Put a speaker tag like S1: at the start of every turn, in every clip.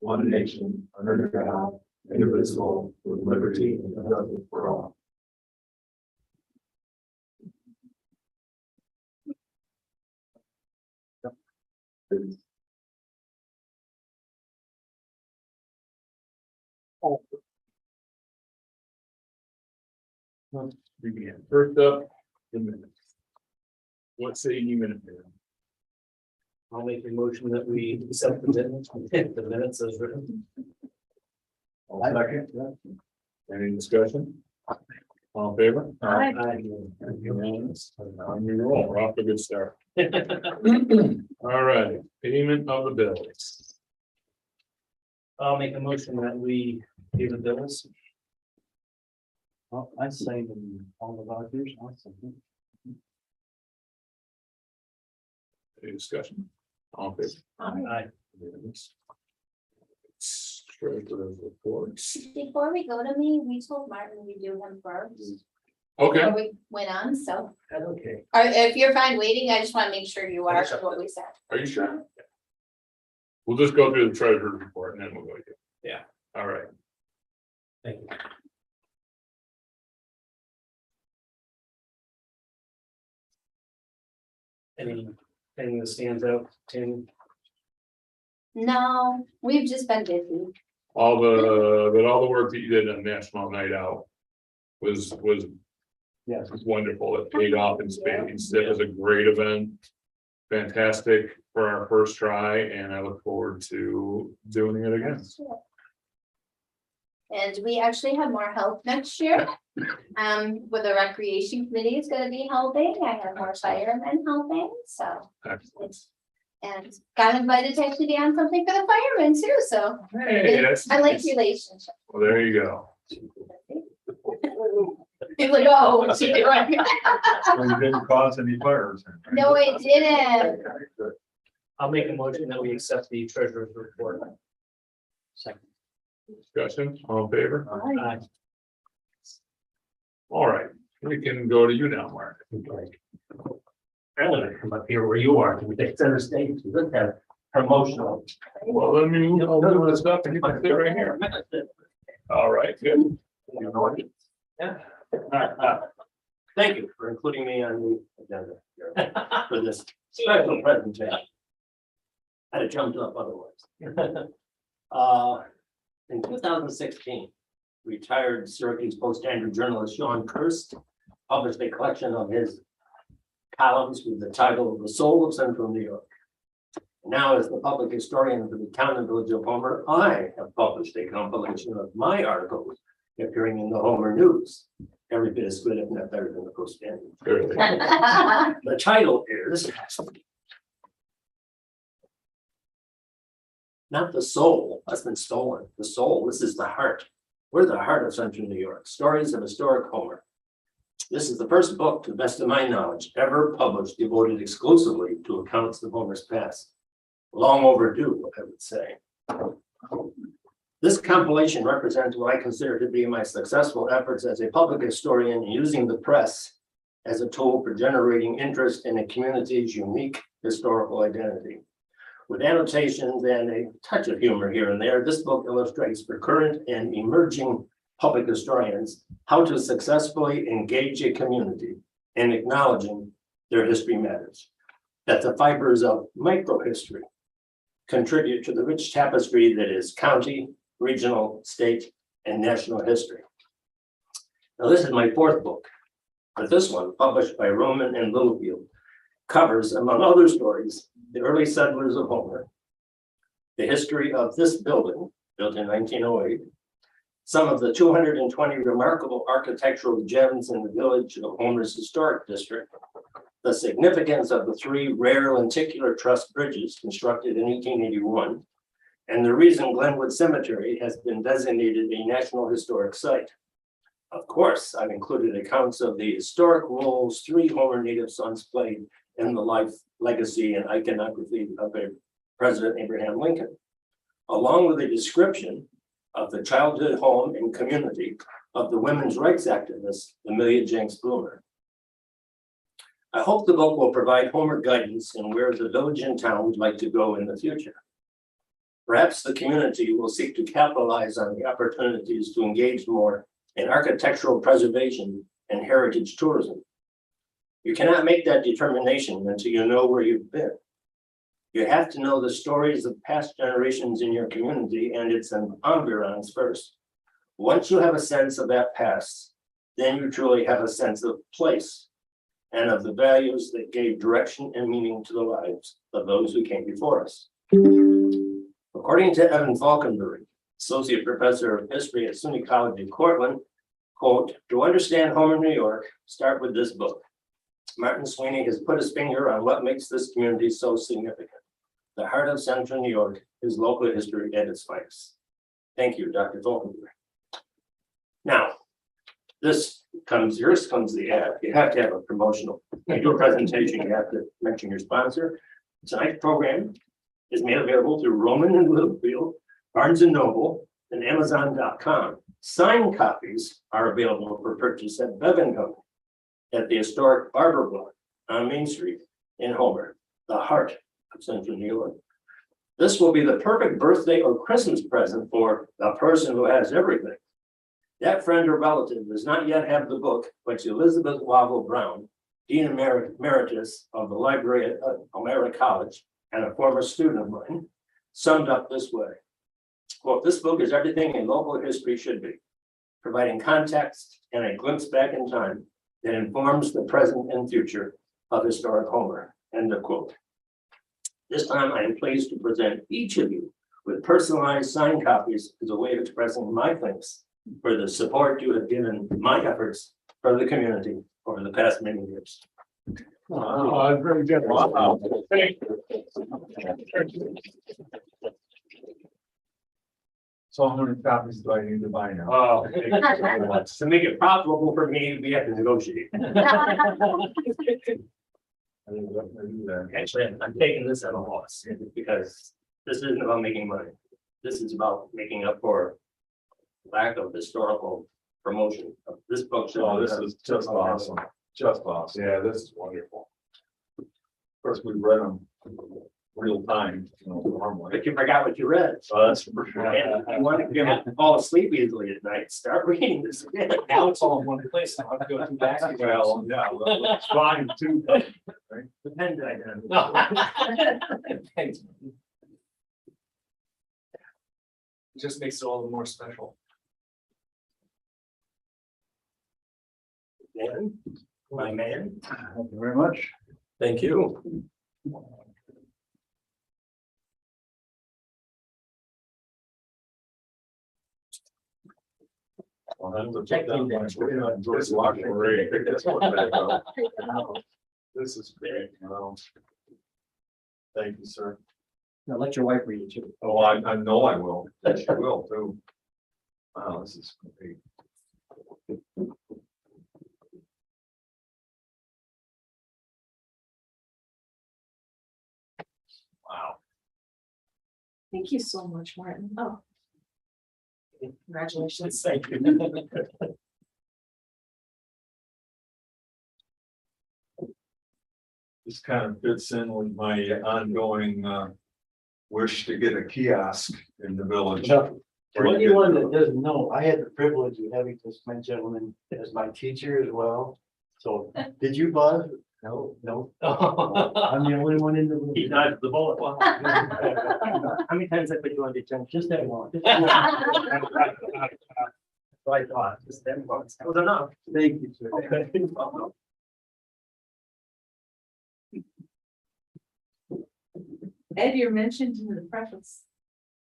S1: one nation, under God, indivisible, with liberty and justice for all.
S2: Let's begin. First up, the minutes. What say you, minute man?
S3: I'll make a motion that we accept the minutes as written.
S2: I'll second. Any discussion? All in favor?
S3: Aye.
S2: Unanimous. On your roll. We're off to a good start. All right, payment of the bills.
S3: I'll make a motion that we pay the bills.
S4: Well, I say them all the vouchers. I'll second.
S2: Any discussion? All in favor?
S3: Aye.
S2: Unanimous. Treasurer's reports.
S5: Before we go to me, we told Martin we do him first.
S2: Okay,
S5: Before we went on, so,
S3: Okay.
S5: or if you're fine waiting, I just want to make sure you are what we said.
S2: are you sure? We'll just go through the treasurer's report and then we'll go to you.
S3: Yeah.
S2: All right.
S3: Thank you. Anything that stands out, Tim?
S5: No, we've just been busy.
S2: All the work that you did on National Night Out was
S4: Yes.
S2: wonderful. It paid off in spades. It was a great event. Fantastic for our first try, and I look forward to doing it again.
S5: And we actually have more help next year. With the recreation committee is gonna be helping. I have more firemen helping, so.
S2: Excellent.
S5: And got invited to actually be on something for the firemen too, so.
S2: Hey, that's
S5: I like
S2: nice.
S5: relationship.
S2: Well, there you go.
S5: He's like, oh, what's she doing?
S1: So you didn't cause any fires.
S5: No, I didn't.
S3: I'll make a motion that we accept the treasurer's report.
S4: Second.
S2: Discussion, all in favor?
S3: Aye.
S2: All right, we can go to you now, Mark.
S6: I'm gonna come up here where you are, to the center stage, to look at promotional.
S2: Well, let me move over this stuff and you can sit right here. All right, good. You know what?
S6: Yeah. Thank you for including me on the agenda here for this special presentation. I'd have jumped up otherwise. In 2016, retired Syracuse Post-Standard journalist Sean Kirst published a collection of his columns with the title "The Soul of Central New York." Now, as the public historian for the town and village of Homer, I have published a compilation of my articles appearing in the Homer News. Every bit as good, if not better, than the Post-Standard. The title is not the soul, that's been stolen. The soul, this is the heart. We're the heart of Central New York. Stories of Historic Homer. This is the first book, to the best of my knowledge, ever published devoted exclusively to accounts of Homer's past. Long overdue, I would say. This compilation represents what I consider to be my successful efforts as a public historian in using the press as a tool for generating interest in a community's unique historical identity. With annotations and a touch of humor here and there, this book illustrates for current and emerging public historians how to successfully engage a community in acknowledging their history matters. That the fibers of microhistory contribute to the rich tapestry that is county, regional, state, and national history. Now, this is my fourth book, but this one, published by Roman and Littlefield, covers, among other stories, the early settlers of Homer, the history of this building, built in 1908, some of the 220 remarkable architectural gems in the village of Homer's historic district, the significance of the 3 rare lenticular truss bridges constructed in 1881, and the reason Glenwood Cemetery has been designated a National Historic Site. Of course, I've included accounts of the historic roles 3 Homer native sons played in the life, legacy, and iconography of President Abraham Lincoln, along with a description of the childhood home and community of the women's rights activist, Amelia Jenks Bloomer. I hope the book will provide Homer guidance in where the village and town would like to go in the future. Perhaps the community will seek to capitalize on the opportunities to engage more in architectural preservation and heritage tourism. You cannot make that determination until you know where you've been. You have to know the stories of past generations in your community and its environs first. Once you have a sense of that past, then you truly have a sense of place and of the values that gave direction and meaning to the lives of those who came before us. According to Evan Falkenberg, Associate Professor of History at SUNY College in Cortland, quote, "To understand Homer, New York, start with this book. Martin Sweeney has put his finger on what makes this community so significant. The heart of Central New York is local history at its finest." Thank you, Dr. Falkenberg. Now, here's comes the ad. You have to have a promotional. You do a presentation, you have to mention your sponsor. Tonight's program is made available through Roman and Littlefield, Barnes and Noble, and Amazon.com. Signed copies are available for purchase at Bevan Company at the historic Barber Block on Main Street in Homer, the heart of Central New York. This will be the perfect birthday or Christmas present for the person who has everything. That friend or relative does not yet have the book, but Elizabeth Wavell Brown, Dean Emeritus of the Library at Elmira College and a former student of mine, summed up this way. Quote, "This book is everything a local history should be, providing context and a glimpse back in time that informs the present and future of historic Homer." End of quote. This time I am pleased to present each of you with personalized signed copies as a way of expressing my thanks for the support you have given my efforts for the community over the past many years.
S2: Oh, very good. Wow.
S1: So how many copies do I need to buy now?
S6: Oh, to make it profitable for me, we have to negotiate. Actually, I'm taking this at a loss because this isn't about making money. This is about making up for lack of historical promotion of this book.
S1: Oh, this is just awesome, just awesome.
S2: Yeah, this is wonderful.
S1: Of course, we read them real time, normally.
S6: But you forgot what you read.
S1: That's for sure.
S6: And if you want to fall asleep easily at night, start reading this again.
S3: Now it's all in one place. Now I have to go through back.
S1: Well, yeah, well, it's fine too.
S6: The pen diagram.
S3: Thanks. It just makes it all the more special.
S6: Dan, my man,
S1: Thank you very much.
S6: thank you.
S1: Well, that's a-
S6: Check in there.
S1: This is great. That's what they go. This is great, Thank you, sir.
S4: Now let your wife read it too.
S1: Oh, I know I will. She will too. Wow, this is great. Wow.
S7: Thank you so much, Martin. Oh. Congratulations.
S6: Thank you.
S1: This kind of fits in with my ongoing wish to get a kiosk in the village.
S4: For anyone that doesn't know, I had the privilege of having this fine gentleman as my teacher as well. So, did you, Buzz? No, no. I'm the only one in the room.
S6: He dodged the bullet. How many times I put you on detention?
S4: Just that one.
S6: So I thought, just that once, that was enough.
S4: Thank you, sir.
S7: Ed, you're mentioned in the preface.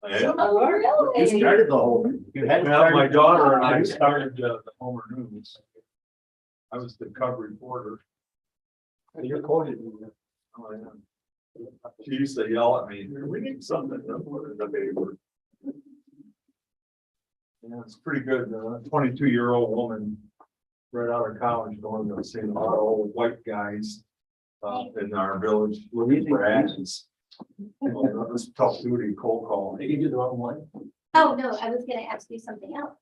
S1: Yeah.
S5: Oh,
S4: You
S5: really?
S4: started the whole thing. You had.
S1: Well, my daughter and I started the Homer News. I was the cub reporter.
S4: You're quoted.
S1: Oh, yeah. She used to yell at me, "We need something to put in the paper." Yeah, it's pretty good. 22-year-old woman right out of college going to see a lot of old white guys in our village looking for ads. It was tough duty, cold call.
S6: Did you do the wrong one?
S5: Oh, no, I was gonna ask you something else.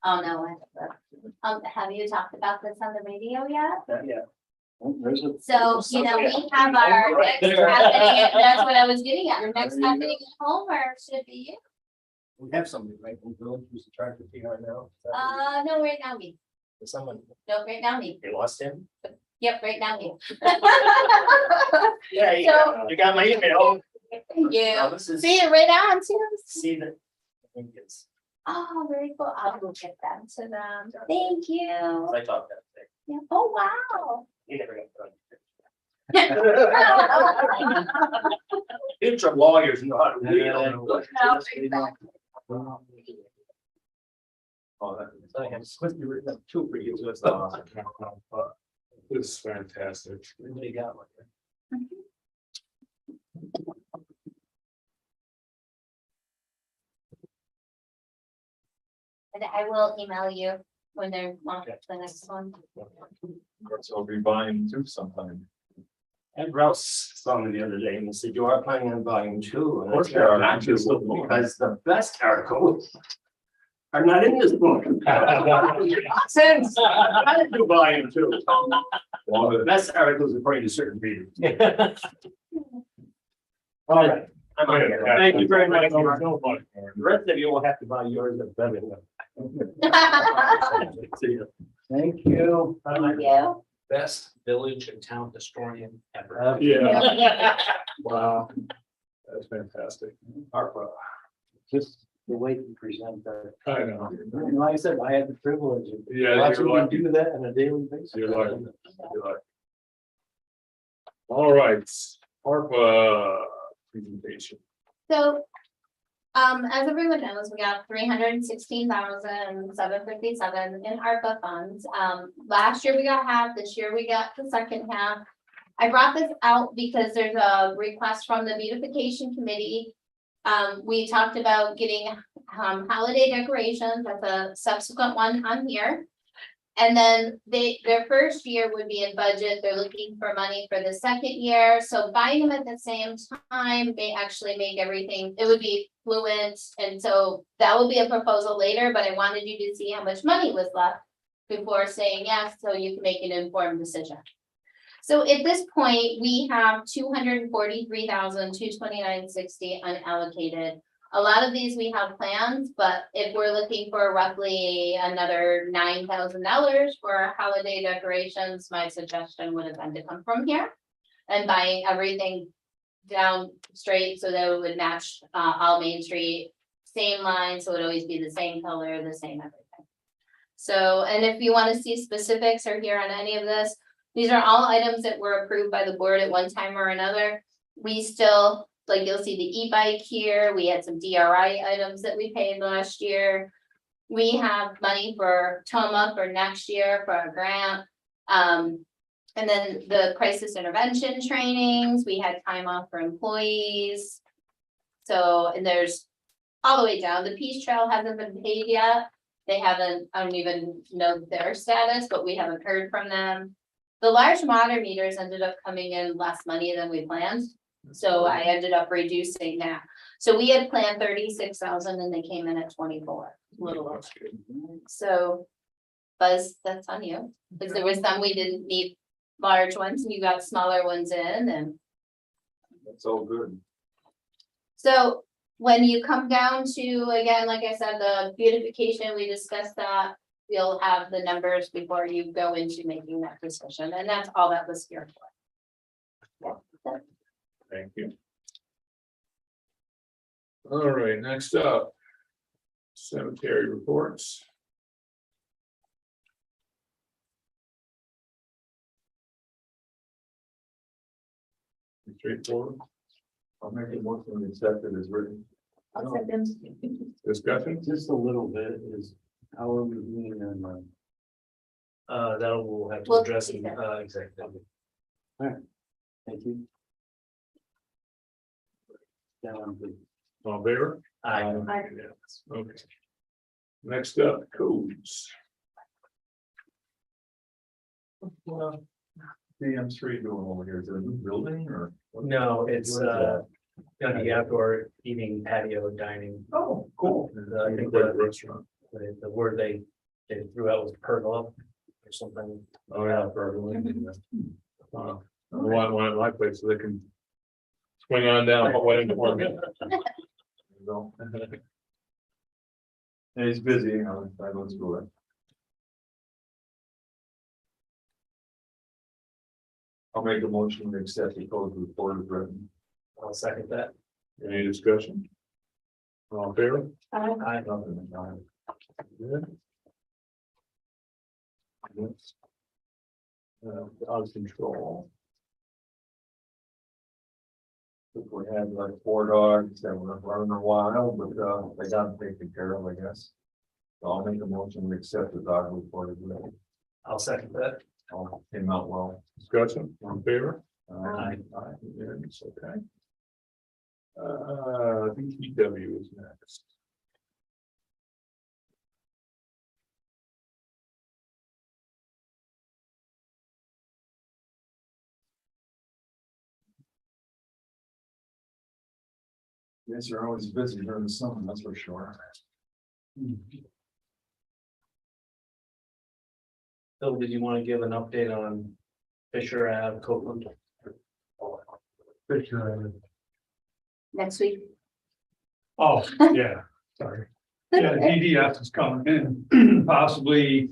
S5: Oh, no, have you talked about this on the radio yet?
S6: Not yet.
S5: So, you know, we have our next happening, that's what I was getting at, our next happening at home, or should it be you?
S6: We have somebody, right, in the village who's attracted to right now.
S5: No, right now me,
S6: Someone,
S5: no, right now me,
S6: they lost him?
S5: yep, right now me.
S6: Yeah,
S5: So-
S6: you got my email.
S5: Thank you,
S6: This is,
S5: see it right on too.
S6: see that. I think it's,
S5: Oh, very cool, I will get them to them, thank you.
S6: I thought that thing.
S5: Yeah. Oh, wow.
S6: He never got done. It's your lawyers know how to read.
S1: Oh, that.
S6: I have swiftly written up two for you, so it's
S2: This is fantastic.
S6: Everybody got one.
S5: And I will email you when they're on to the next one.
S1: So I'll be buying two sometime.
S6: And Rouse saw me the other day and he said, you are planning on volume 2. And I
S1: course
S6: said,
S1: you are.
S6: "Not just because the best articles are not in this book. Since I didn't do volume 2.
S1: Well,
S6: The best articles according to certain readers.
S4: All right.
S6: I'm out of here. Thank you very much.
S2: No
S6: Mark.
S2: money.
S6: The rest of you will have to buy yours at better. See you.
S4: Thank you.
S5: Thank you.
S3: Best village and town historian ever.
S2: Yeah. Wow. That's fantastic.
S6: ARPA.
S4: Just the way you present that.
S2: I know.
S4: And like I said, I had the privilege of
S2: Yeah,
S4: watching
S2: you're
S4: you
S2: lucky.
S4: do that on a daily basis.
S2: You're lucky. You're lucky. All right, ARPA presentation.
S5: So, as everyone knows, we got 316,757 in ARPA funds. Last year we got half, this year we got the second half. I brought this out because there's a request from the beautification committee. We talked about getting, holiday decorations, that's a subsequent one on here. And then their first year would be in budget, they're looking for money for the second year, so buying them at the same time, they actually make everything, it would be fluent. And so that will be a proposal later, but I wanted you to see how much money was left before saying yes, so you can make an informed decision. So at this point, we have 243,229.60 unallocated. A lot of these we have plans, but if we're looking for roughly another $9,000 for holiday decorations, my suggestion would have been to come from here. And buying everything down straight so that it would match all Main Street, same line, so it would always be the same color, the same everything. So, and if you want to see specifics or hear on any of this, these are all items that were approved by the board at one time or another. We still, like you'll see the e-bike here, we had some DRI items that we paid last year. We have money for TOMA for next year for a grant. And then the crisis intervention trainings, we had time off for employees. So, and there's all the way down, the Peace Trail hasn't been paid yet. They haven't, I don't even know their status, but we haven't heard from them. The large water meters ended up coming in less money than we planned. So I ended up reducing that. So we had planned 36,000 and they came in at 24, a little over. So Buzz, that's on you, because there was some we didn't need large ones and you got smaller ones in and.
S1: That's all good.
S5: So when you come down to, again, like I said, the beautification, we discussed that. You'll have the numbers before you go into making that decision, and that's all that was here for.
S2: Thank you. All right, next up. Cemetery reports. Straightforward.
S1: I'll make it more than accepted as written.
S5: I'll send them.
S2: Discussion?
S4: Just a little bit is how are we doing on,
S3: That we'll have to
S5: We'll
S3: address
S5: see
S3: in
S5: that.
S3: executive.
S4: thank you. Down, please.
S2: All in favor?
S3: Aye.
S2: Yes, okay. Next up, codes.
S1: DM3 doing over here, is it a new building or?
S3: No, it's
S1: What is that?
S3: gonna be outdoor eating, patio, dining.
S1: Oh, cool.
S3: I think
S2: Quick
S3: the
S2: restaurant.
S3: word they threw out was pergola or something.
S2: Oh, yeah. for everyone. One at my place so they can swing on down, but wait for me.
S1: So, and he's busy, I go through it. I'll make a motion to accept the code report as written.
S3: I'll second that.
S2: Any discussion? All in favor?
S3: Aye.
S1: Nothing, no.
S2: Good. Yes. Out of control.
S1: If we had like 4 dogs that were running a while, but they got taken care of, I guess. So I'll make a motion to accept the dog report as written.
S3: I'll second that.
S1: All came out well.
S2: Discussion, all in favor?
S1: Aye.
S2: It's okay. DPW is next.
S1: Yes, you're always busy during the summer, that's for sure.
S3: Phil, did you want to give an update on Fisher Ave, Copeland?
S5: Next week.
S8: Oh, yeah, sorry. Yeah, DDS is coming in possibly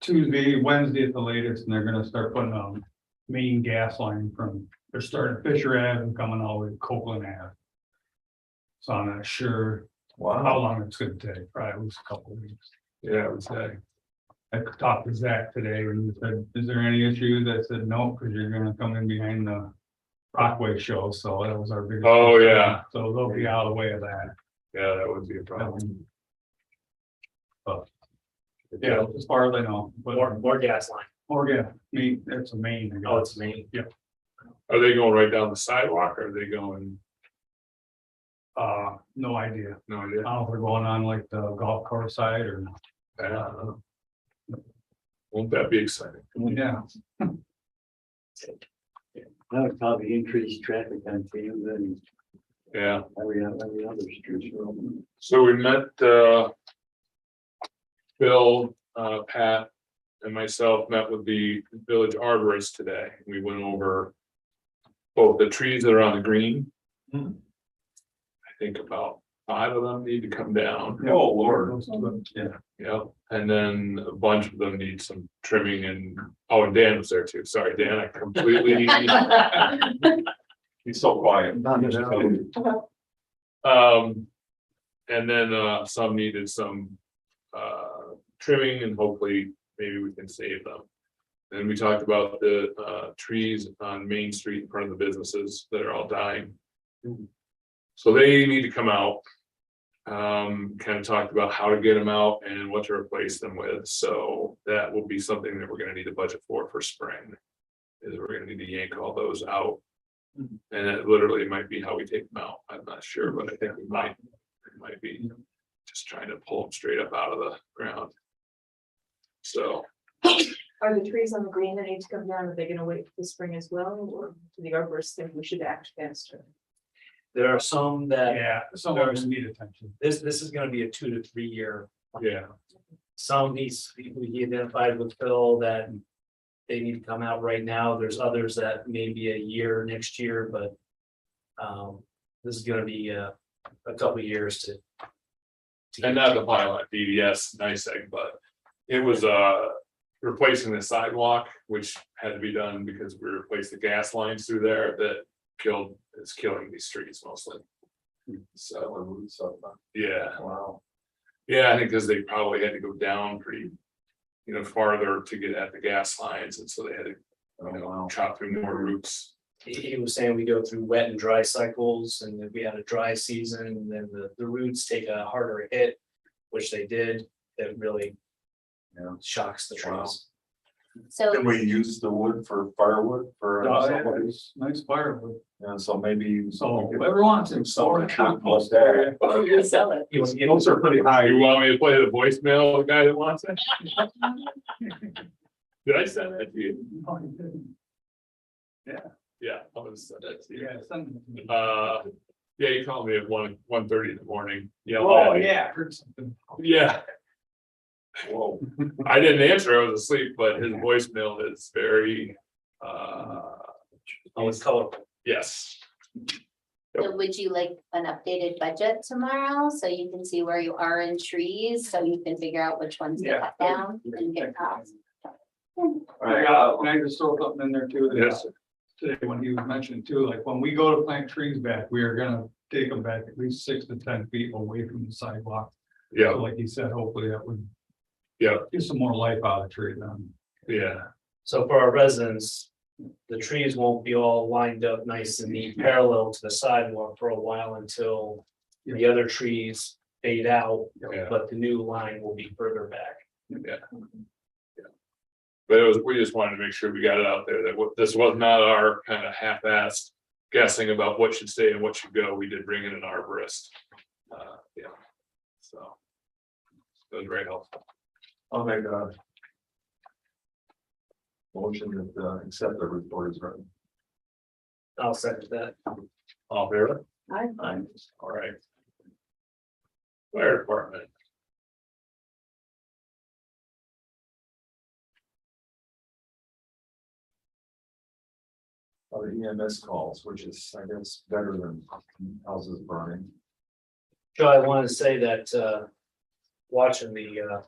S8: Tuesday, Wednesday at the latest, and they're gonna start putting main gas line from, they're starting Fisher Ave and coming all the way to Copeland Ave. So I'm not sure how
S1: Wow.
S8: long it's gonna take, probably at least a couple of weeks.
S2: Yeah, I would say.
S8: I talked to Zach today and he said, is there any issues? I said, no, because you're gonna come in behind the Rockaway show, so that was our biggest.
S2: Oh,
S8: concern.
S2: yeah.
S8: So they'll be out of the way of that.
S2: Yeah, that would be a problem.
S8: Yeah, as far as I know, but
S3: More gas line.
S8: yeah, main, it's a main. I guess.
S3: Oh, it's main.
S8: Yeah,
S2: Are they going right down the sidewalk or are they going?
S8: no idea.
S2: No idea.
S8: I don't know if we're going on like the golf course side or not.
S2: I don't know. Won't that be exciting?
S8: Yeah.
S4: That would probably increase traffic on Thames and
S2: Yeah,
S8: Every other street.
S2: so we met, Bill, Pat, and myself met with the village arborist today. We went over both the trees that are on the green.
S1: Hmm.
S2: I think about 5 of them need to come down.
S1: Oh, Lord.
S8: Yeah.
S2: Yep, and then a bunch of them need some trimming and, oh, and Dan was there too. Sorry, Dan, I completely.
S1: He's so quiet.
S2: And then some needed some trimming and hopefully maybe we can save them. Then we talked about the trees on Main Street in front of the businesses that are all dying. So they need to come out. Kind of talked about how to get them out and what to replace them with. So that will be something that we're gonna need to budget for spring. Is we're gonna need to yank all those out. And it literally might be how we take them out. I'm not sure, but I think we might, it might be just trying to pull them straight up out of the ground. So,
S7: Are the trees on the green that need to come down, are they gonna wait for the spring as well, or do the arborists think we should act faster?
S3: There are some that,
S8: Yeah, some of them need attention.
S3: this is gonna be a 2 to 3 year.
S2: yeah,
S3: Some he identified with Phil that they need to come out right now. There's others that may be a year next year, but this is gonna be a couple years to.
S2: and not the pile at DDS, nice thing, but it was replacing the sidewalk, which had to be done because we replaced the gas lines through there that it's killing these trees mostly. So, yeah.
S1: Wow.
S2: Yeah, I think because they probably had to go down pretty, farther to get at the gas lines, and so they had to, chop through more roots.
S3: He was saying we go through wet and dry cycles, and if we had a dry season, and then the roots take a harder hit, which they did, that really shocks the trees.
S5: So
S1: Can we use the wood for firewood for?
S8: It's nice firewood.
S1: Yeah, so maybe.
S8: So whoever wants it.
S1: Some compost there.
S7: You sell it.
S3: You want to get
S1: Those are pretty high.
S2: You want me to play the voicemail of the guy that wants it? Did I send that to you? Yeah, I'm gonna send that to you.
S8: Yeah, send it to me.
S2: Yeah, he called me at 1:30 in the morning. Yeah.
S8: Oh, yeah, I heard something.
S2: Yeah,
S1: Whoa.
S2: I didn't answer, I was asleep, but his voicemail is very
S3: Oh, it's colorful.
S2: Yes,
S5: So would you like an updated budget tomorrow, so you can see where you are in trees, so you can figure out which ones to
S2: Yeah.
S5: cut down and get costs?
S8: Can I just throw something in there too?
S2: Yes.
S8: Today, when he was mentioning too, like when we go to plant trees back, we are gonna take them back at least 6 to 10 feet away from the sidewalk.
S2: yeah,
S8: So like he said, hopefully that would.
S2: Yeah.
S8: Get some more life out of the tree then.
S2: yeah,
S3: So for our residents, the trees won't be all lined up nice and neat parallel to the sidewalk for a while until the other trees fade out,
S2: yeah.
S3: but the new line will be further back.
S2: But it was, we just wanted to make sure we got it out there that this was not our kind of half-assed guessing about what should stay and what should go. We did bring in an arborist. Yeah, so. It was very helpful.
S1: I'll make a motion that accept the report is written.
S3: I'll second that.
S2: All in favor?
S5: Aye.
S2: All right. Fire department.
S1: Other EMS calls, which is, I guess, better than houses burning.
S3: Joe, I wanted to say that watching the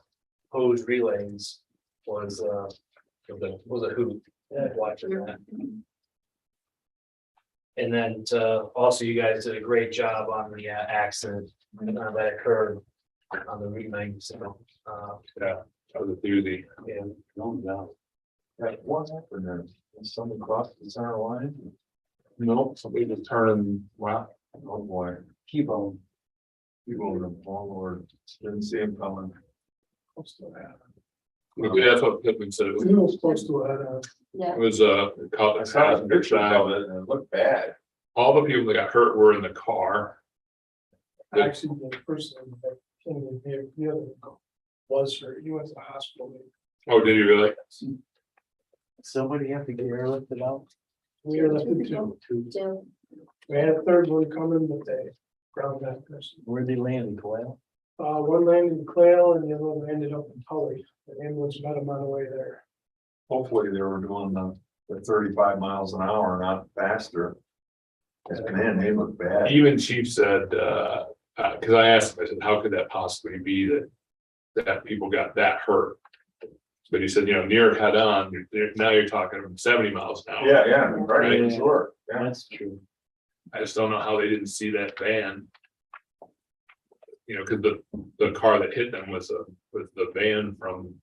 S3: hose relays was was a hoot, watching that. And then also you guys did a great job on the accident that occurred on the Route 97.
S2: Yeah, that was a doozy.
S3: Yeah,
S4: No doubt.
S1: Yeah, what happened there? Someone crossed the center line?
S2: Nope, somebody was turning, wow.
S1: Oh, boy.
S4: T-bone.
S1: People in the wrong Lord, didn't see him coming.
S2: That's what Pittman said. It was,
S7: Close to it.
S5: Yeah.
S2: it was caught
S1: I
S2: the
S1: saw the
S2: passenger
S1: pictures
S2: side.
S1: of it and it looked bad.
S2: All the people that got hurt were in the car.
S9: Actually, the person that came in here, the other was hurt, he went to the hospital.
S2: Oh, did you really?
S4: Somebody have to get airlifted out?
S9: We are looking to,
S5: Do,
S9: we had a third one coming, but they ground that person.
S4: Where they landed, Coyle?
S9: One landed in Quail and the other one ended up in Tully, the ambulance met him on the way there.
S1: Hopefully they were doing the 35 miles an hour, not faster. And man, they look bad.
S2: Even Chief said, because I asked him, I said, how could that possibly be that people got that hurt? But he said, near head on, now you're talking 70 miles an hour.
S1: Yeah, right,
S4: Yeah.
S1: sure. Yeah.
S4: That's true.
S2: I just don't know how they didn't see that van. Because the car that hit them was the van from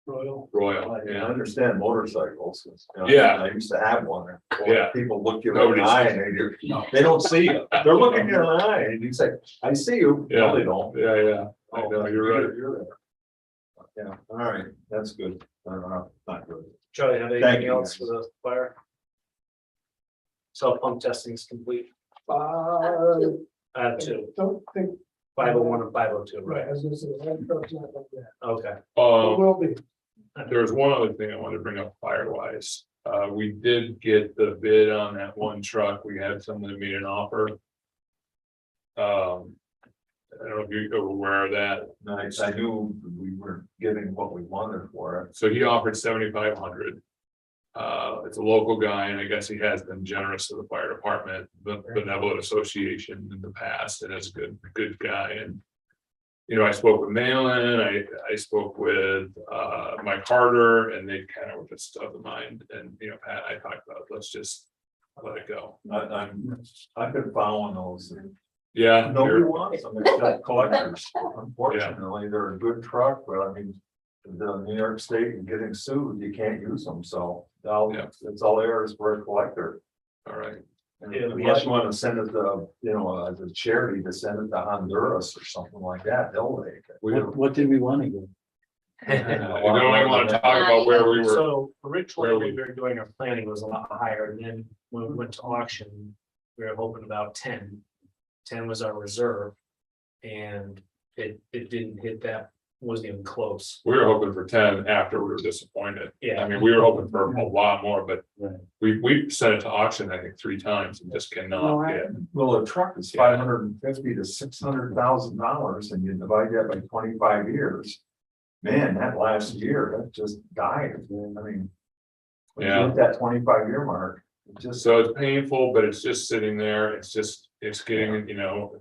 S9: Royal.
S2: Royal.
S1: I
S2: Yeah,
S1: understand motorcycles.
S2: Yeah.
S1: I used to have one.
S2: Yeah.
S1: People look you in the
S2: Nobody's-
S1: eye and they don't see you. They're looking you in the eye and you say, I see you.
S2: Yeah.
S1: No, they don't.
S2: yeah. I know, you're right.
S1: You're there. Yeah, all right, that's good. Not good.
S3: Charlie, have
S1: Thank
S3: anything
S1: you,
S3: else
S1: guys.
S3: for the fire? Self pump testing is complete.
S5: two.
S3: I have two,
S9: Don't think,
S3: 501 and 502,
S9: right,
S3: right?
S9: as I said, that truck's not like that.
S3: Okay.
S9: It
S2: Um,
S9: will be.
S2: There was one other thing I wanted to bring up fire wise. We did get the bid on that one truck. We had someone that made an offer. I don't know if you're aware of that.
S1: Nice, I knew we weren't getting what we wanted for it.
S2: So he offered 7,500. It's a local guy and I guess he has been generous to the fire department, the Benevolent Association in the past and is a good guy. And I spoke with Malin, I spoke with Mike Carter and they kind of were just of the mind and, Pat, I talked about, let's just let it go.
S1: I've been following those.
S2: Yeah.
S1: Nobody wants them, except collectors. Unfortunately, they're a good truck, but I mean, the New York State and getting sued, you can't use them, so.
S2: Yeah.
S1: It's all there is for a collector.
S2: All right.
S1: And
S3: Yeah, we
S1: unless
S3: have-
S1: you want to send it to, as a charity to send it to Honduras or something like that, they'll take it.
S2: We don't
S4: What did we want to get?
S2: want to talk about where we were.
S3: So originally,
S2: where
S3: when
S2: we-
S3: we were doing our planning was a lot higher, and then when we went to auction, we were hoping about 10. 10 was our reserve. And it didn't hit that, wasn't even close.
S2: We were hoping for 10 after we were disappointed.
S3: Yeah.
S2: I mean, we were hoping for a lot more, but
S4: Right.
S2: we sent it to auction, I think, 3 times and just cannot get.
S1: Well, a truck is $550,000 to $600,000 and you divide that by 25 years. Man, that last year, that just died. I mean.
S2: Yeah.
S1: Hit that 25-year mark. It just,
S2: So it's painful, but it's just sitting there. It's just, it's getting, you know.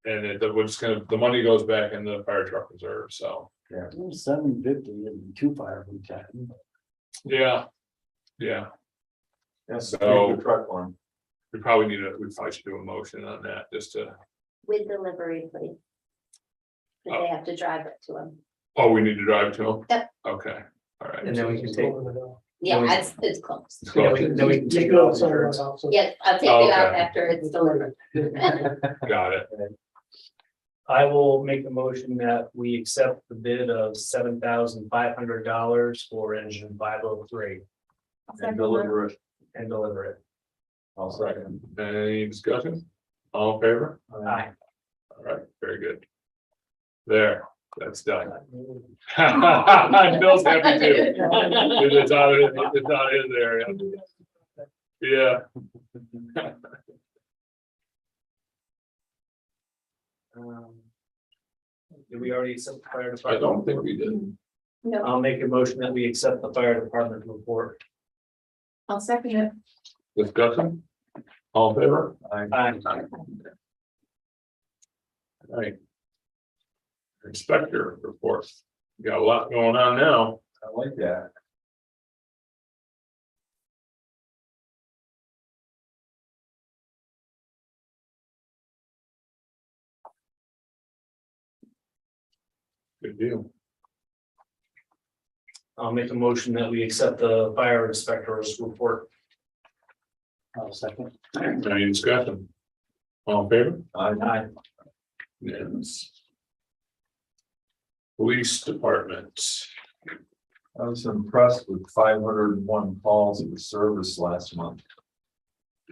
S2: And we're just gonna, the money goes back in the fire truck reserve, so,
S4: $750 isn't too far from that.
S2: yeah. Yeah,
S1: that's
S2: So-
S1: the truck one.
S2: we probably should do a motion on that, just to,
S5: With delivery, please. If they have to drive it to them.
S2: oh, we need to drive to them?
S5: Yep.
S2: Okay, all right.
S3: And then we can take,
S5: Yeah, it's close.
S3: then we can take it off insurance.
S5: Yes, I'll take
S2: Oh,
S5: it out
S2: okay.
S5: after it's delivered.
S2: Got it.
S3: I will make a motion that we accept the bid of $7,500 for engine 503
S1: And deliver it.
S3: and deliver it.
S1: I'll second.
S2: Any discussion? All in favor?
S3: Aye.
S2: All right, very good. There, that's done. Bill's happy too. It's out of there. Yeah.
S3: Did we already accept the fire
S2: I
S3: department?
S2: don't think we did.
S5: No,
S3: I'll make a motion that we accept the fire department report.
S7: I'll second it.
S2: Discussion? All in favor?
S3: Aye.
S2: Right. Inspector report. Got a lot going on now.
S1: I like that.
S2: Good deal.
S3: I'll make a motion that we accept the fire inspector's report.
S4: I'll second.
S2: Any discussion? All in favor?
S3: Aye.
S2: Yes. Police department.
S1: I was impressed with 501 calls of service last month.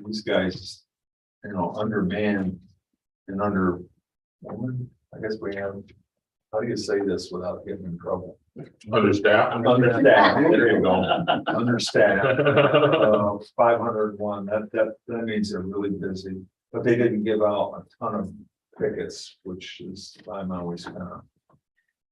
S1: These guys, you know, undermanned and under, I guess we have, how do you say this without getting in trouble?
S2: Understaffed.
S1: Understaffed, there you go, understaffed. 501, that means they're really busy, but they didn't give out a ton of tickets, which is, I'm always kind of. I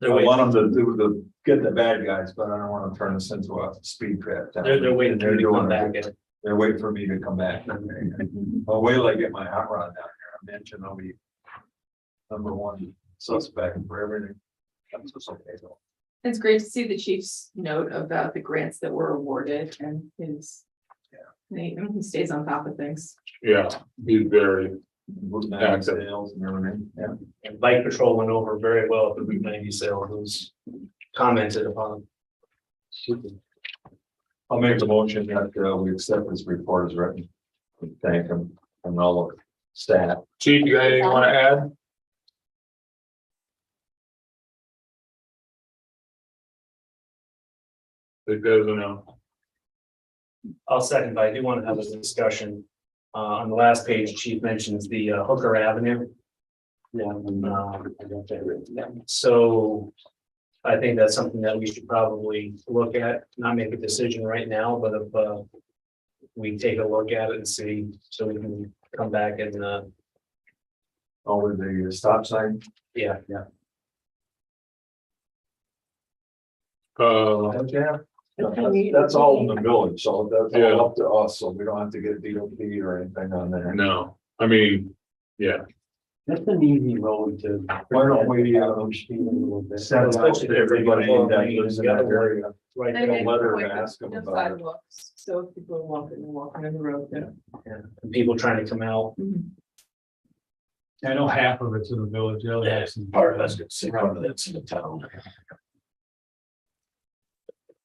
S3: They're waiting,
S1: want them to get the bad guys, but I don't want to turn this into a speed trap.
S3: they're waiting for you to
S1: doing
S3: come
S1: it.
S3: back.
S1: They're waiting for me to come back. Well, wait till I get my hot rod down here. I mentioned I'll be #1 suspect for everything. That's just okay though.
S7: It's great to see the chief's note about the grants that were awarded and his. He stays on top of things.
S2: Yeah, he's very,
S1: Route 9 sales and everything. Yeah.
S3: And bike patrol went over very well at the Route 90 sale. It was commented upon.
S1: I'll make the motion that we accept this report as written. Thank them and all the staff.
S2: Chief, you got anything you want to add? It doesn't know.
S3: I'll second, but I do want to have a discussion. On the last page, Chief mentions the Hooker Avenue.
S4: Yeah.
S3: I got that written down. So I think that's something that we should probably look at, not make a decision right now, but if we take a look at it and see, so we can come back and
S1: Over the stop sign.
S3: yeah.
S1: Yeah. That's all in the village, so that's all up to us, so we don't have to get DOT or anything on there.
S2: No, I mean, yeah,
S4: That's an easy road to.
S1: Why don't we,
S4: Speed a little bit.
S1: Send out to everybody that lives in that area,
S3: Right.
S7: And
S1: a
S7: then
S1: letter
S7: point
S1: and ask them
S7: the
S1: about it.
S7: sidewalks, so if people are walking on the road, then.
S3: Yeah, and people trying to come out.
S8: I know half of it's in the village, the other half's in.
S3: Part of that's in the town.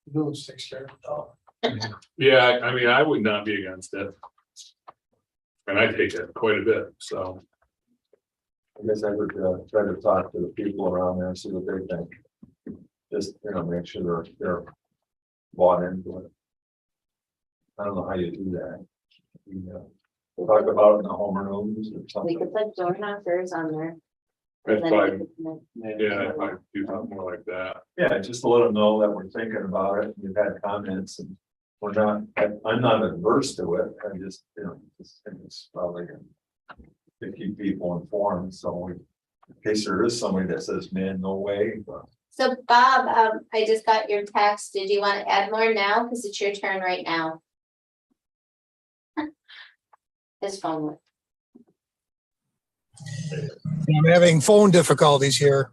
S9: Village takes care of it.
S2: yeah, I mean, I would not be against it. And I take it quite a bit, so,
S1: I guess I would try to talk to the people around there and see what they think. Just, make sure they're bought into it. I don't know how you do that. We'll talk about it in the Homer News or
S5: We
S1: something.
S5: could put door knockers on there.
S2: I'd
S5: and then
S2: probably,
S5: we could-
S2: yeah, I'd probably do something more like that.
S1: Yeah, just to let them know that we're thinking about it. We've had comments and we're not, I'm not adverse to it. I just, just think it's probably to keep people informed. So in case there is somebody that says, man, no way, but
S5: So Bob, I just got your text. Did you want to add more now? Because it's your turn right now. His phone went.
S10: I'm having phone difficulties here.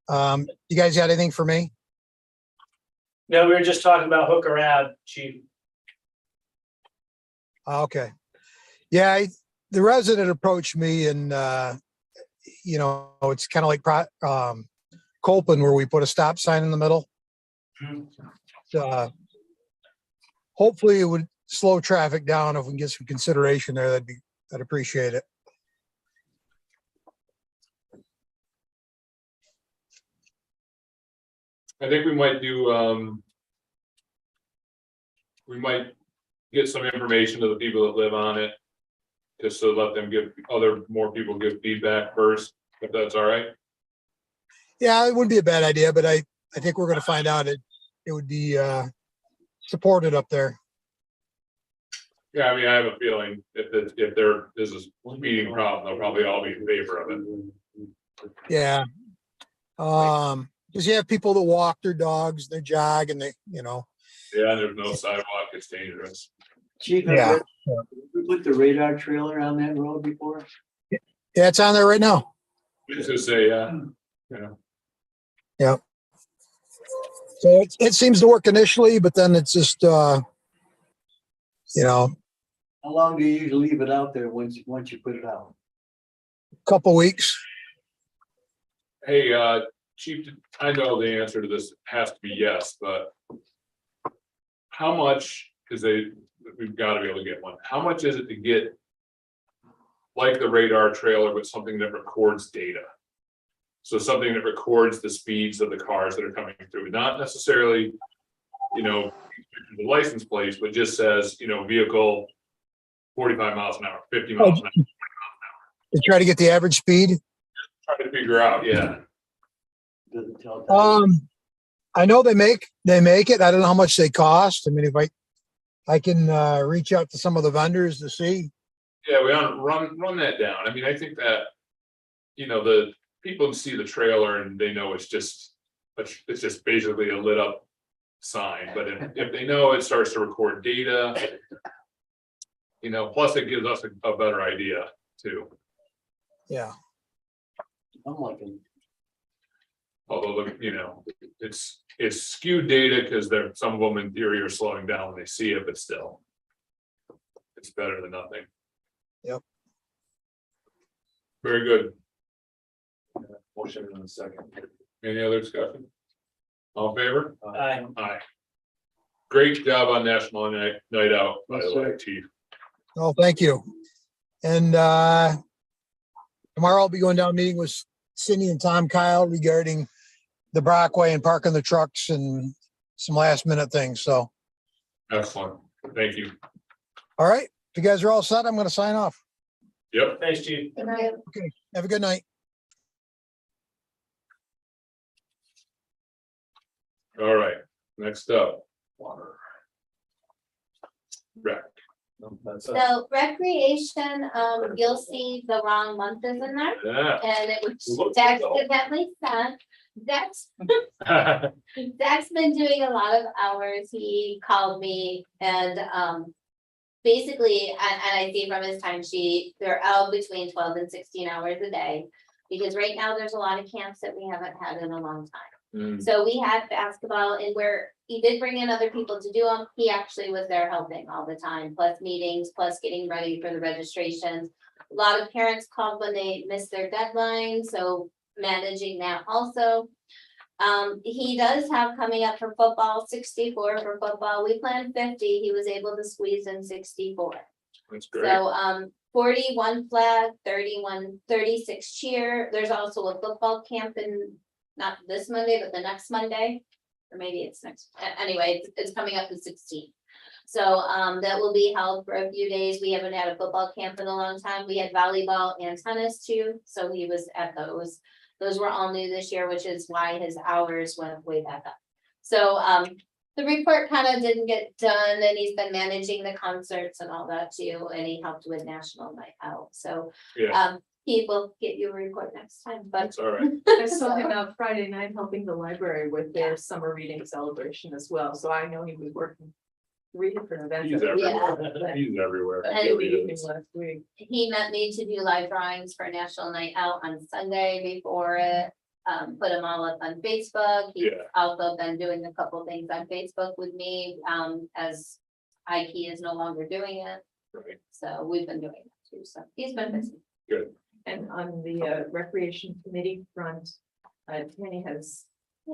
S10: You guys got anything for me?
S3: No, we were just talking about Hooker Ave, chief.
S10: Okay. Yeah, the resident approached me and, you know, it's kind of like Copeland where we put a stop sign in the middle. Hopefully it would slow traffic down. If we can get some consideration there, I'd appreciate it.
S2: I think we might do, we might get some information to the people that live on it. Just to let them give more people give feedback first, if that's all right.
S10: Yeah, it wouldn't be a bad idea, but I think we're going to find out it would be supported up there.
S2: Yeah, I mean, I have a feeling if there is a speeding problem, they'll probably all be in favor of it.
S10: Yeah. Because you have people that walk their dogs, they jog, and they, you know.
S2: Yeah, there's no sidewalk, it's dangerous.
S4: Chief,
S10: Yeah.
S4: we put the radar trailer on that road before?
S10: Yeah, it's on there right now.
S2: Just to say, you know,
S10: So it seems to work initially, but then it's just, you know,
S4: How long do you usually leave it out there once you put it out?
S10: a couple weeks.
S2: hey, Chief, I know the answer to this has to be yes, but how much, because we've got to be able to get one. How much is it to get like the radar trailer, but something that records data? So something that records the speeds of the cars that are coming through, not necessarily, you know, the license plates, but just says, you know, vehicle 45 miles an hour, 50 miles an hour.
S10: To try to get the average speed.
S2: Trying to figure out, yeah.
S4: Doesn't tell time.
S10: I know they make it. I don't know how much they cost. I mean, if I can reach out to some of the vendors to see.
S2: Yeah, we want to run that down. I mean, I think that, you know, the people see the trailer and they know it's just basically a lit up sign. But if they know it starts to record data, you know, plus it gives us a better idea too.
S10: Yeah.
S4: I'm liking.
S2: Although, you know, it's skewed data because some of them in theory are slowing down when they see it, but still, it's better than nothing.
S10: Yep.
S2: Very good.
S1: Motion in a second.
S2: Any other discussion? All in favor?
S3: Aye.
S2: Aye. Great job on National Night Out, by
S4: Yes,
S2: the way,
S4: sir.
S2: Chief.
S10: Oh, thank you. And tomorrow I'll be going down meeting with Cindy and Tom Kyle regarding the Brockway and parking the trucks and some last minute things. So,
S2: Excellent. Thank you.
S10: all right. If you guys are all set, I'm going to sign off.
S2: Yep.
S3: Thanks, chief.
S10: Okay. Have a good night.
S2: All right. Next up, water. Rec.
S5: So recreation, you'll see the wrong month is in there,
S2: Yeah.
S5: and it was
S2: Looks
S5: accidentally sent. Zach's been doing a lot of hours. He called me and, basically, and I see from his time sheet, they're out between 12 and 16 hours a day. Because right now there's a lot of camps that we haven't had in a long time.
S2: Mm.
S5: So we had basketball, and where he did bring in other people to do them, he actually was there helping all the time, plus meetings, plus getting ready for the registrations. A lot of parents called when they missed their deadline, so managing that also. He does have coming up for football, 64 for football. We planned 50. He was able to squeeze in 64.
S2: That's great.
S5: So 41 flag, 36 cheer. There's also a football camp in, not this Monday, but the next Monday. Or maybe it's next, anyway, it's coming up the 16th. So that will be held for a few days. We haven't had a football camp in a long time. We had volleyball and tennis too. So he was at those. Those were all new this year, which is why his hours went way back up. So the report kind of didn't get done, and he's been managing the concerts and all that too, and he helped with National Night Out. So
S2: Yeah.
S5: he will get you a report next time, but
S2: That's all right.
S7: I saw him out Friday night helping the library with their summer reading celebration as well, so I know he was working 3 different events.
S2: He's everywhere. He's everywhere. He really
S7: Evening
S2: is.
S7: last week.
S5: he met me to do live drawings for National Night Out on Sunday before it. Put them all up on Facebook. He's
S2: Yeah.
S5: also been doing a couple things on Facebook with me, as Ike is no longer doing it.
S2: Right.
S5: So we've been doing that too. So he's been busy.
S7: And on the recreation committee front, Tammy has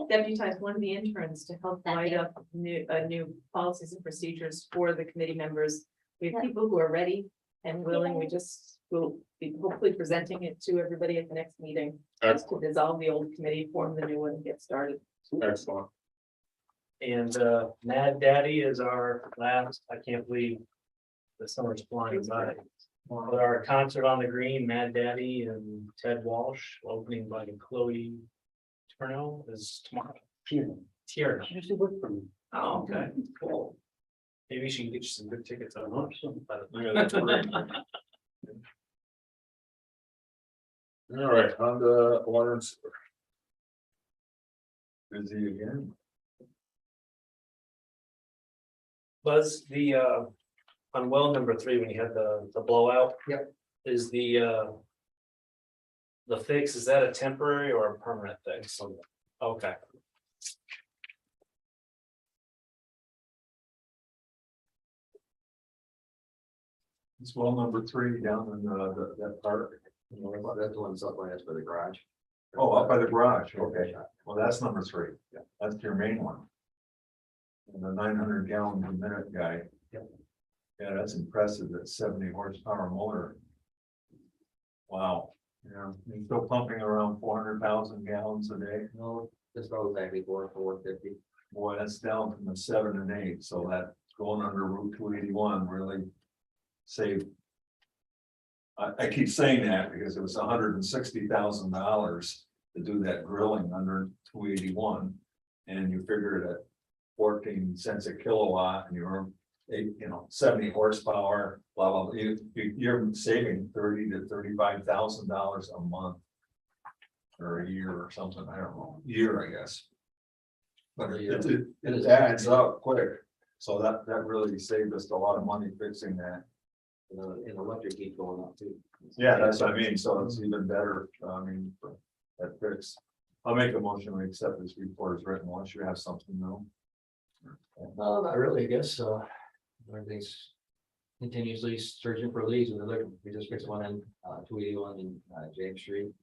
S7: deputized one of the interns to help write up new policies and procedures for the committee members. We have people who are ready and willing. We just will be hopefully presenting it to everybody at the next meeting. Just to dissolve the old committee, form the new one, and get started.
S2: Excellent.
S3: And Mad Daddy is our last, I can't believe the summer's flying by. But our concert on the green, Mad Daddy and Ted Walsh, opening by Chloe Turno is tomorrow. Tierna.
S4: She used to work for me.
S3: Oh, okay, cool. Maybe she can get you some good tickets. I don't know.
S2: Yeah, that's great. All right, on the water and sewer.
S1: Busy again.
S3: Buzz, the on well number 3, when you had the blowout.
S4: Yep.
S3: Is the fix, is that a temporary or a permanent fix? Okay.
S1: It's well number 3 down in that park.
S6: That's the one that's up by us for the garage.
S1: Oh, up by the garage, okay. Well, that's number 3. Yeah, that's your main one. And the 900 gallons a minute guy. Yeah, that's impressive. That's 70 horsepower motor. Wow. Yeah, he's still pumping around 400,000 gallons a day.
S6: No, this goes back before 450.
S1: Boy, that's down from the 7 and 8. So that going under Route 281 really saved. I keep saying that because it was $160,000 to do that drilling under 281. And you figure it at 14 cents a kilowatt and you're 70 horsepower, blah, blah, blah. You're saving $30,000 to $35,000 a month. Or a year or something, I don't know, year, I guess. But it adds up quick. So that really saved us a lot of money fixing that.
S6: And electric keep going up too.
S1: Yeah, that's what I mean, so it's even better, I mean, for that fix. I'll make a motion, we accept this report as written, unless you have something new.
S4: No, not really, I guess, everything's continuously searching for leads, and we just fixed one in 281 in James Street.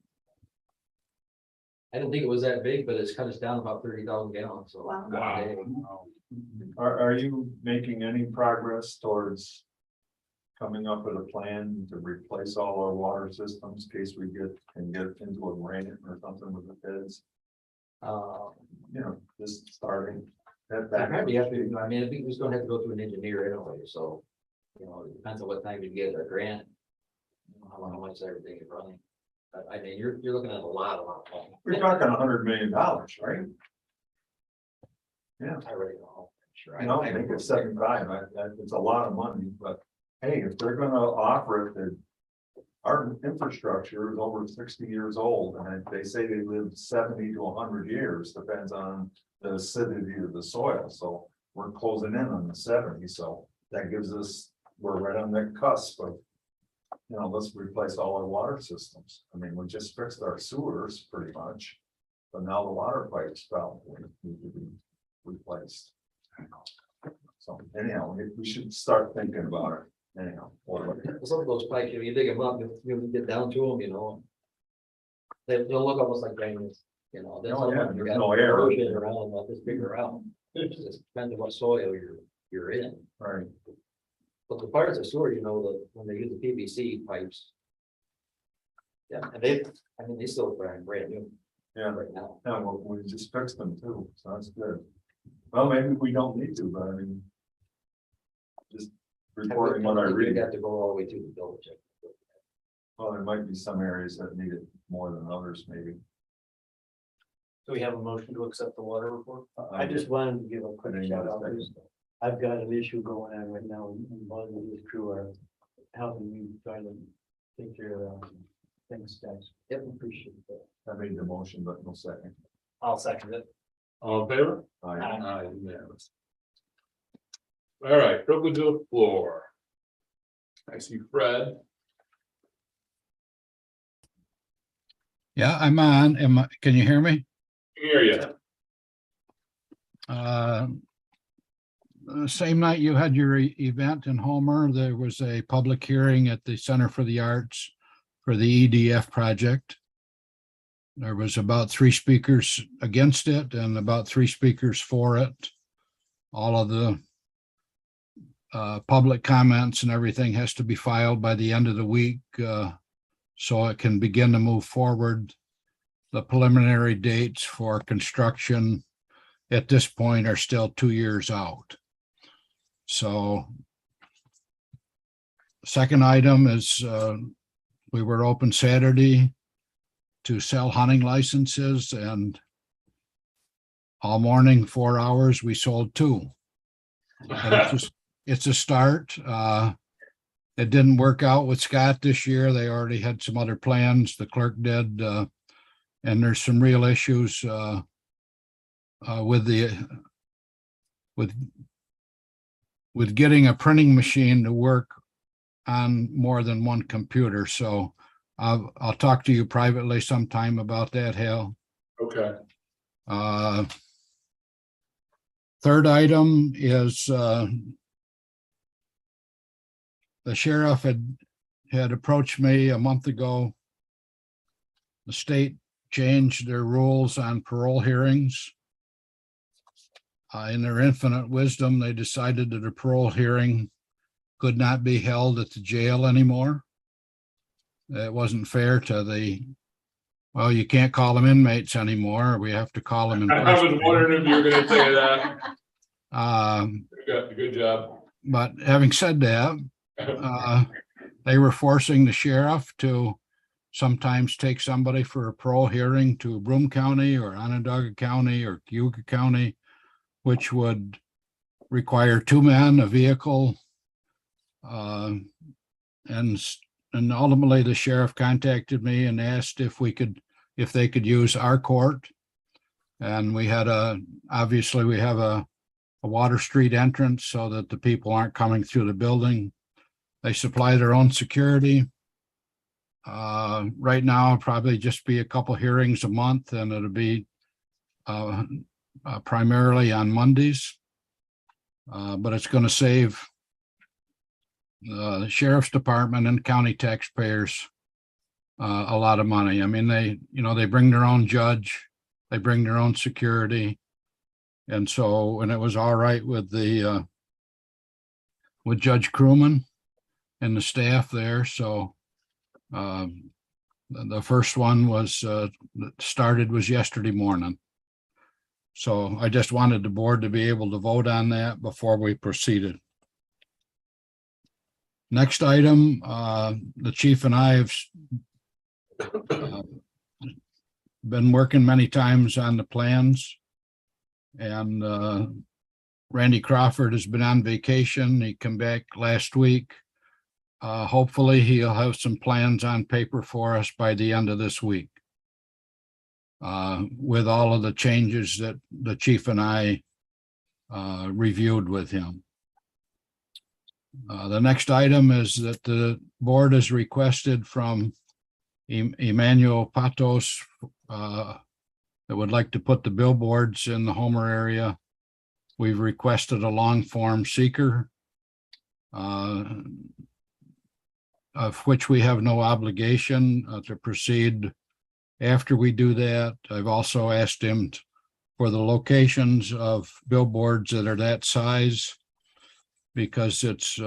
S4: I didn't think it was that big, but it's cut us down about 30,000 gallons, so.
S7: Wow.
S2: Wow.
S1: Are you making any progress towards coming up with a plan to replace all our water systems in case we can get into a rain or something with the feds? Just starting.
S4: Probably have to, I mean, I think we're gonna have to go through an engineer anyway, so, it depends on what time you get a grant. How much everything is running. But I mean, you're looking at a lot of money.
S1: We're talking $100 million, right? Yeah.
S4: I already know. Sure.
S1: I think it's 75, it's a lot of money, but hey, if they're gonna offer it, then our infrastructure is over 60 years old, and they say they live 70 to 100 years, depends on the acidity of the soil, so we're closing in on the 70, so that gives us, we're right on that cusp of, let's replace all our water systems. I mean, we just fixed our sewers pretty much, but now the water pipes probably need to be replaced. So anyhow, we should start thinking about it. Anyhow.
S4: Some of those pipes, you dig them up, you get down to them, they'll look almost like drainage, There's
S1: no air.
S4: around, let this figure out. It just depends on what soil you're in.
S1: Right.
S4: But the parts of sewer, when they use the PVC pipes. Yeah, and they still brand new
S1: Yeah,
S4: right now.
S1: yeah, well, we just fixed them too, so that's good. Well, maybe we don't need to, but I mean. Just reporting what I read.
S4: You have to go all the way to the village.
S1: Well, there might be some areas that need it more than others, maybe.
S3: Do we have a motion to accept the water report?
S4: I just wanted to give a quick
S1: Any
S4: shout
S1: other
S4: out.
S1: things?
S4: I've got an issue going on right now, and Buzz and his crew are helping me try to take care of
S6: Thanks, guys.
S4: Yep, appreciate that.
S1: I made the motion, but no second.
S3: I'll second it.
S2: All in favor?
S1: Aye.
S2: Aye, unanimous. All right, privilege of the floor. I see Fred.
S11: Yeah, I'm on. Can you hear me?
S2: Hear you.
S11: The same night you had your event in Homer, there was a public hearing at the Center for the Arts for the EDF project. There was about 3 speakers against it and about 3 speakers for it. All of the public comments and everything has to be filed by the end of the week, so it can begin to move forward. The preliminary dates for construction at this point are still 2 years out. So second item is we were open Saturday to sell hunting licenses, and all morning, 4 hours, we sold 2. But it's a start. It didn't work out with Scott this year. They already had some other plans. The clerk did, and there's some real issues with getting a printing machine to work on more than one computer. So I'll talk to you privately sometime about that, Hal.
S2: Okay.
S11: Third item is the sheriff had approached me a month ago. The state changed their rules on parole hearings. In their infinite wisdom, they decided that a parole hearing could not be held at the jail anymore. It wasn't fair to well, you can't call them inmates anymore. We have to call them.
S2: I was wondering if you were gonna say that. Good job.
S11: But having said that, they were forcing the sheriff to sometimes take somebody for a parole hearing to Broome County or Onondaga County or Cayuga County, which would require 2 men, a vehicle. And ultimately the sheriff contacted me and asked if they could use our court. And we had obviously we have a Water Street entrance so that the people aren't coming through the building. They supply their own security. Right now, it'll probably just be a couple hearings a month, and it'll be primarily on Mondays. But it's going to save the sheriff's department and county taxpayers a lot of money. I mean, they bring their own judge, they bring their own security. And so, and it was all right with with Judge Crewman and the staff there. So the first one was started was yesterday morning. So I just wanted the board to be able to vote on that before we proceeded. Next item, the chief and I have been working many times on the plans. And Randy Crawford has been on vacation. He came back last week. Hopefully he'll have some plans on paper for us by the end of this week. With all of the changes that the chief and I reviewed with him. The next item is that the board has requested from Emmanuel Patos that would like to put the billboards in the Homer area. We've requested a long form seeker, of which we have no obligation to proceed. After we do that, I've also asked him for the locations of billboards that are that size, because it's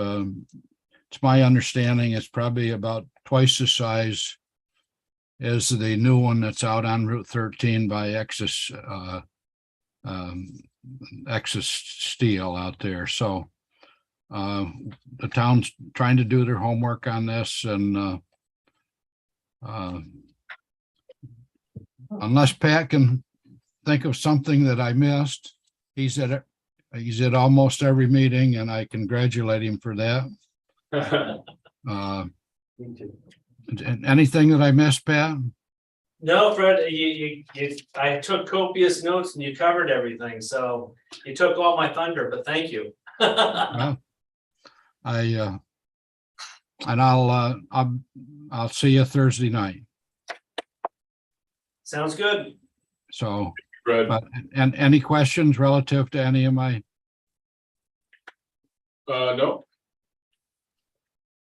S11: my understanding it's probably about twice the size as the new one that's out on Route 13 by Exis Steel out there. So the town's trying to do their homework on this, and unless Pat can think of something that I missed, he's at almost every meeting, and I congratulate him for that.
S6: Me too.
S11: Anything that I missed, Pat?
S3: No, Fred, I took copious notes and you covered everything, so you took all my thunder, but thank you.
S11: Well, and I'll see you Thursday night.
S3: Sounds good.
S11: So,
S2: Fred,
S11: but, and any questions relative to any of my,
S2: no,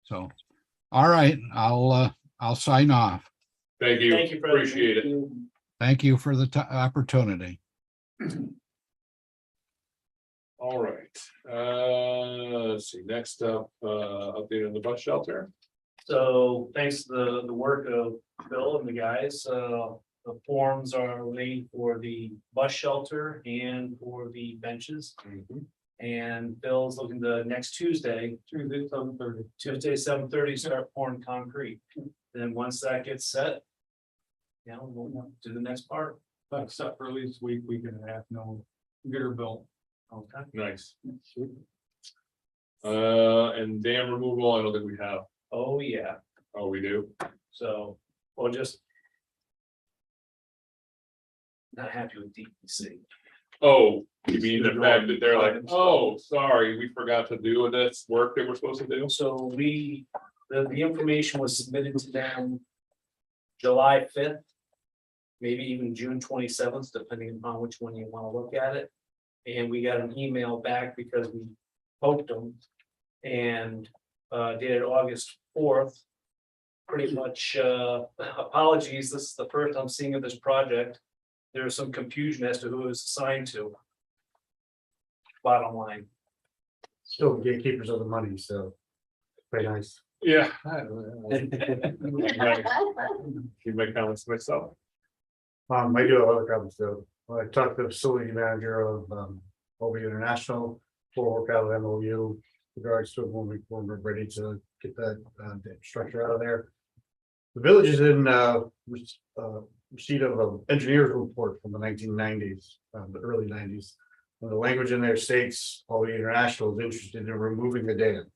S11: so, all right, I'll sign off.
S2: thank you,
S3: Thank you, Fred.
S2: appreciate it.
S11: Thank you for the opportunity.
S2: All right, let's see, next up, update on the bus shelter.
S3: So thanks to the work of Bill and the guys, the forms are laid for the bus shelter and for the benches. And Bill's looking to next Tuesday, Tuesday 7:30, start pouring concrete. Then once that gets set, we'll do the next part.
S8: Except for at least week and a half, no, get her built.
S3: Okay.
S2: Nice. And dam removal, I don't think we have.
S3: Oh, yeah.
S2: Oh, we do.
S3: So we'll just. Not happy with DEC.
S2: Oh, you mean the fact that they're like, oh, sorry, we forgot to do this work that we're supposed to do?
S3: So the information was submitted to them July 5th, maybe even June 27th, depending upon which one you want to look at it. And we got an email back because we poked them and dated August 4th. Pretty much apologies, this is the first I'm seeing of this project. There's some confusion as to who it was assigned to. Bottom line.
S9: Still gatekeepers of the money, so. Very nice.
S2: Yeah. Keep my comments to myself.
S9: I do have other comments though. I talked to the facility manager of OB International for work out of MOU regards to when we're ready to get that structure out of there. The village is in receipt of an engineer's report from the 1990s, the early 90s. And the language in there states OB International is interested in removing the dam.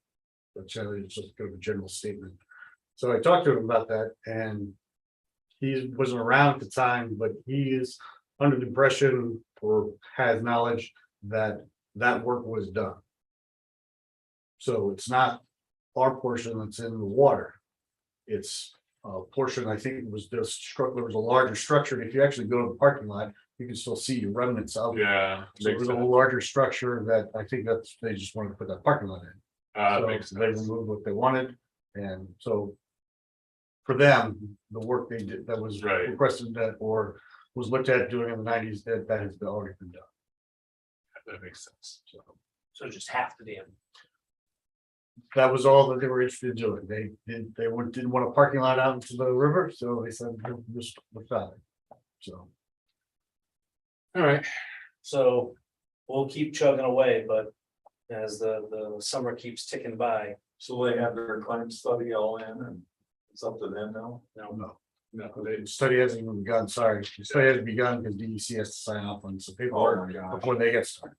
S9: Which is just kind of a general statement. So I talked to him about that and he wasn't around at the time, but he is under the impression or has knowledge that that work was done. So it's not our portion that's in the water. It's a portion, I think it was just struck, there was a larger structure. And if you actually go to the parking lot, you can still see remnants of it.
S2: Yeah.
S9: So it was a larger structure that I think that's, they just wanted to put that parking lot in. So they removed what they wanted, and so. For them, the work they did that was
S2: Right.
S9: requested that or was looked at doing in the 90s, that has already been done.
S2: That makes sense.
S3: So just half the dam.
S9: That was all that they were interested in doing. They didn't want a parking lot out into the river, so they said just without it. So
S2: All right.
S3: So we'll keep chugging away, but as the summer keeps ticking by.
S1: So they have their climate study all in and it's up to them now?
S9: no,
S2: No,
S9: the study hasn't even begun. Sorry, the study hasn't begun because DEC has to sign off on some
S1: Oh
S9: paperwork
S1: my gosh,
S9: before they get started.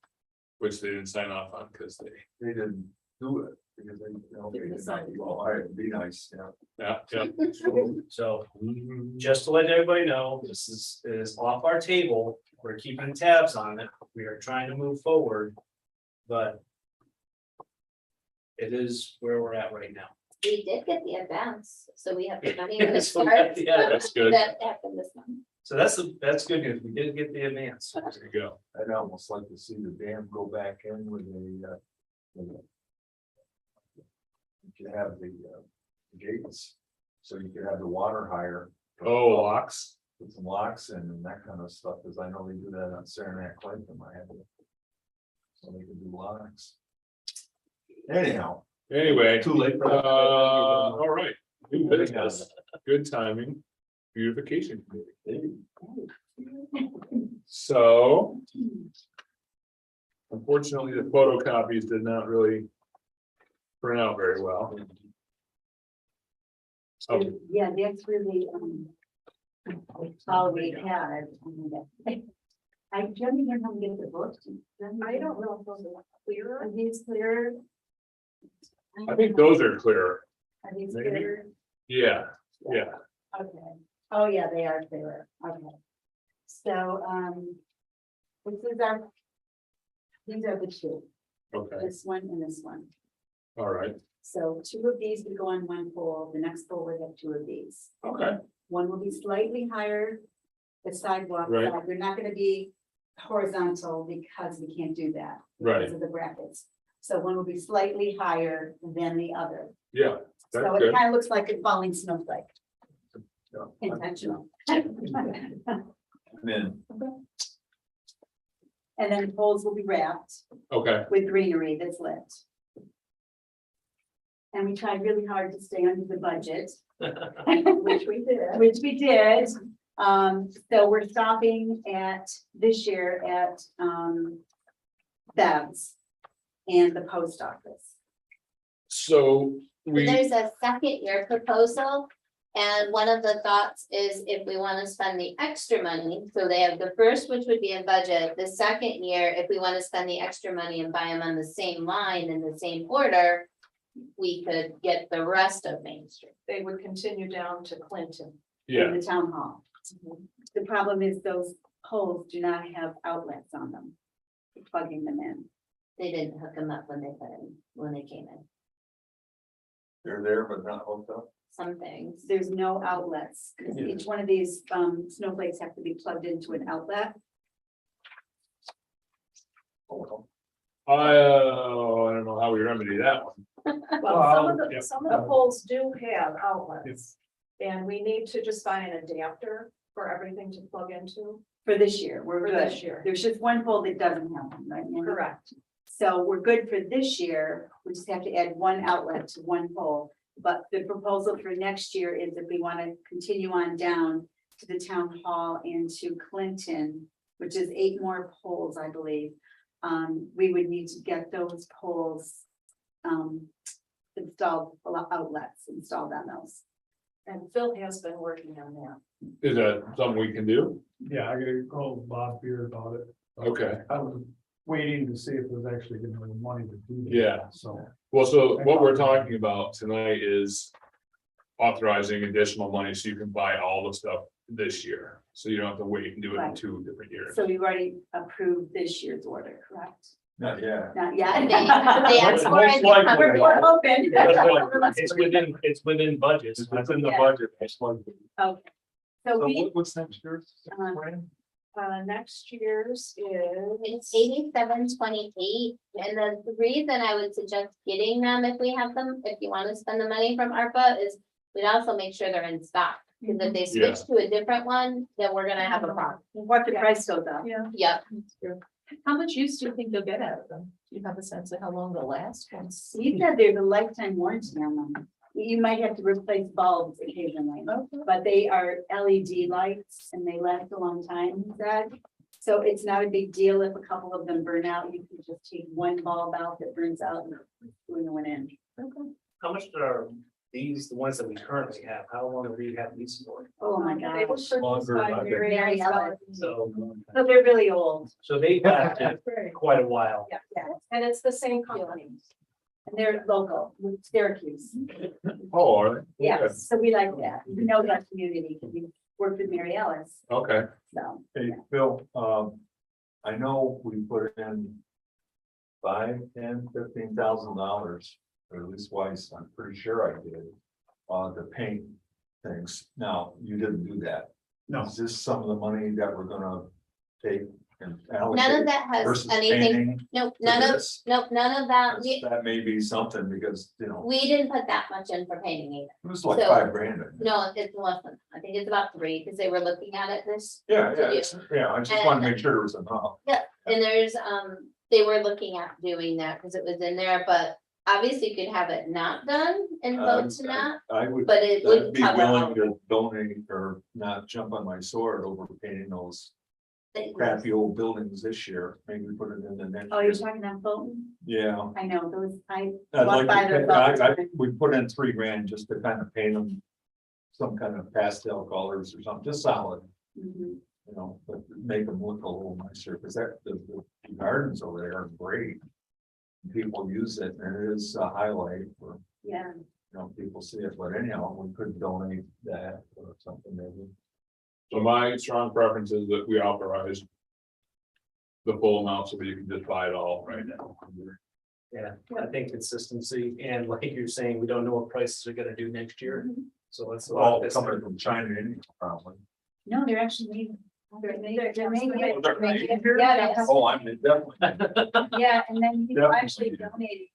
S2: which they didn't sign off on because
S1: they didn't do it because they, well, I'd be nice, yeah.
S2: yeah.
S3: So just to let everybody know, this is off our table. We're keeping tabs on it. We are trying to move forward. But it is where we're at right now.
S5: We did get the advance, so we have the money to
S3: Yes, we
S5: start.
S3: got the advance.
S2: That's good.
S5: That happened this month.
S3: So that's good news. We did get the advance.
S2: There you go.
S1: I'd almost like to see the dam go back in with the. You could have the gates, so you could have the water higher.
S2: Oh, locks.
S1: Put some locks in and that kind of stuff, because I know they do that on Saranac Lake in Miami. So they can do locks. Anyhow,
S2: Anyway,
S1: too late for that.
S2: all right. New business. Good timing. Beautification committee. So. Unfortunately, the photocopies did not really print out very well. Oh,
S12: Yeah, that's really, all we had. I don't even know how to get the books.
S7: I don't know if those are clearer.
S12: Are these clear?
S2: I think those are clearer.
S12: Are these
S2: Maybe.
S12: clear?
S2: Yeah, Yeah,
S12: Okay, oh, yeah, they are clearer, okay. So, this is our. These are the two,
S2: okay,
S12: this one and this one.
S2: all right,
S12: So two of these would go on one pole, the next pole would have two of these.
S2: okay,
S12: One will be slightly higher, the sidewalk,
S2: Right.
S12: side. They're not gonna be horizontal because we can't do that.
S2: Right.
S12: Because of the brackets. So one will be slightly higher than the other.
S2: yeah,
S12: So
S2: that's
S12: it
S2: good.
S12: kind of looks like a falling snowflake.
S2: Yeah.
S12: Intentional.
S1: Then,
S12: And then the poles will be wrapped
S2: Okay,
S12: with greenery that's lit. And we tried really hard to stay under the budget.
S7: Which we did.
S12: Which we did. So we're stopping at, this year at, Bev's and the post office.
S2: so we,
S5: There's a second year proposal. And one of the thoughts is if we want to spend the extra money, so they have the first, which would be in budget, the second year, if we want to spend the extra money and buy them on the same line in the same order, we could get the rest of Main Street.
S7: They would continue down to Clinton.
S2: yeah,
S12: In the town hall. The problem is those poles do not have outlets on them. Plugging them in.
S5: They didn't hook them up when they came in,
S1: they're there, but not hooked up.
S5: some things.
S12: There's no outlets, because
S1: Yeah.
S12: each one of these snowflakes have to be plugged into an outlet.
S2: I don't know how we remedy that one.
S7: Well,
S8: yeah.
S7: some of the poles do have outlets. And we need to just buy an adapter for everything to plug into.
S12: For this year, we're
S7: For
S12: good.
S7: this year.
S12: There's just one pole that doesn't have one, right? Andy?
S7: Correct.
S12: So we're good for this year. We just have to add one outlet to one pole. But the proposal for next year is if we want to continue on down to the town hall and to Clinton, which is 8 more poles, I believe. We would need to get those poles installed, outlets installed on those.
S7: And Phil has been working on that.
S2: Is that something we can do?
S8: Yeah, I gotta call Bob Beer about it.
S2: Okay,
S8: I was waiting to see if there's actually gonna be money to do that.
S2: Yeah.
S8: So,
S2: well, so what we're talking about tonight is authorizing additional money so you can buy all the stuff this year. So you don't have to wait and do it in
S12: Right.
S2: 2 different years.
S12: So we've already approved this year's order, correct?
S1: Not yet.
S12: Not yet.
S5: They asked for it.
S1: Most
S12: We're
S1: likely.
S12: open.
S3: It's within budgets.
S1: It's in the budget. Next month.
S12: Okay. So
S1: So
S12: we,
S1: what's next year's?
S12: Um,
S1: plan?
S7: Next year's
S5: It's
S7: is.
S5: 8728, and the reason I would suggest getting them if we have them, if you want to spend the money from ARPA, is we'd also make sure they're in stock. Because if they
S2: Yeah.
S5: switch to a different one, then we're gonna have a problem.
S12: what the price goes up.
S7: Yeah.
S5: Yep,
S7: How much use do you think they'll get out of them? Do you have a sense of how long they'll last once?
S12: You said there's a lifetime warranty on them. You might have to replace bulbs occasionally, but they are LED lights and they last a long time, he said. So it's not a big deal if a couple of them burn out. You can just take one bulb out that burns out and put a new one in.
S3: How much are these, the ones that we currently have, how long have we had these for?
S12: Oh my
S7: They were
S12: gosh.
S7: purchased
S3: Longer,
S7: by
S3: I bet.
S7: Mary
S12: Mary
S7: Ellen.
S12: Ellen.
S3: So,
S12: So they're really old.
S3: so they've lasted quite a while.
S7: Yeah, and it's the same company.
S12: And they're local, with Syracuse.
S2: Oh, all right.
S12: Yes, so we like that. We know that community. We worked with Mary Ellis,
S2: Okay,
S12: so.
S1: Hey, Phil, I know we put in $5, $10, $15,000, or at least twice, I'm pretty sure I did, to paint things. Now, you didn't do that.
S8: no,
S1: Is this some of the money that we're gonna take and
S5: none
S1: allocate
S5: of that has
S1: versus
S5: anything,
S1: painting?
S5: nope,
S1: for
S5: none of,
S1: this?
S5: nope, none of that,
S1: That may be something, because,
S5: we didn't put that much in for painting either.
S1: it was like
S5: So-
S1: $5,000. in it.
S5: No, it's less than, I think it's about 3, because they were looking at it this.
S1: Yeah,
S5: to
S1: yeah,
S5: do.
S1: yeah, I just wanted to make sure it was enough.
S5: And there's, they were looking at doing that because it was in there, but obviously you could have it not done and vote to not,
S1: I would,
S5: but it
S1: I'd
S5: wouldn't
S1: be
S5: cover all
S1: willing
S5: of
S1: to donate or not jump on my sword over painting those
S5: it.
S1: crappy old buildings this year, maybe put it in the next.
S12: Oh, you're
S1: year.
S12: talking on Fulton?
S1: Yeah.
S12: I know, those, I
S1: I'd
S12: walked
S1: like
S12: by
S1: to,
S12: those.
S1: we put in $3,000 just to kind of paint them some kind of pastel colors or something, just solid,
S12: Mhm.
S1: but make them look a little nicer, because the gardens over there are great. People use it, and it is a highlight for
S12: Yeah,
S1: people see it, but anyhow, we could donate that or something maybe.
S2: So my strong preference is that we authorize the full amount so that you can just buy it all right now.
S3: Yeah, I think consistency and like you're saying, we don't know what prices are gonna do next year. So let's.
S1: All coming from China anyhow, probably.
S12: No, they're actually made. They're made.
S1: They're made
S12: here? Yeah, they-
S1: Oh, I'm definitely.
S12: yeah, and then you
S1: Definitely.
S12: actually donated,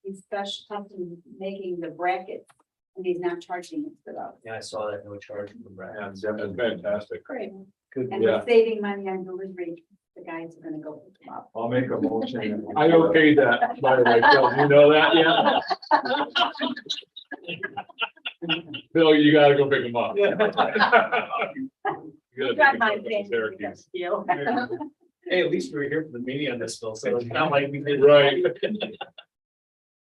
S12: he's special custom making the brackets. And he's not charging us for those.
S3: Yeah, I saw that, no charge from Brad.
S1: Yeah,
S2: That's
S1: definitely.
S2: fantastic.
S12: Great.
S3: Good.
S12: And
S2: Yeah.
S12: we're saving money on delivery. The guys are gonna go pick them up.
S1: I'll make a motion.
S2: I okayed that, by the way, Phil, you know that, yeah? Phil, you gotta go pick them up. You gotta
S12: Got
S2: pick 'em
S12: my
S2: up at the
S12: thing,
S2: Syracuse.
S12: deal.
S3: Hey, at least we were here for the meeting on this, Phil, so it's not like we did.
S2: Right.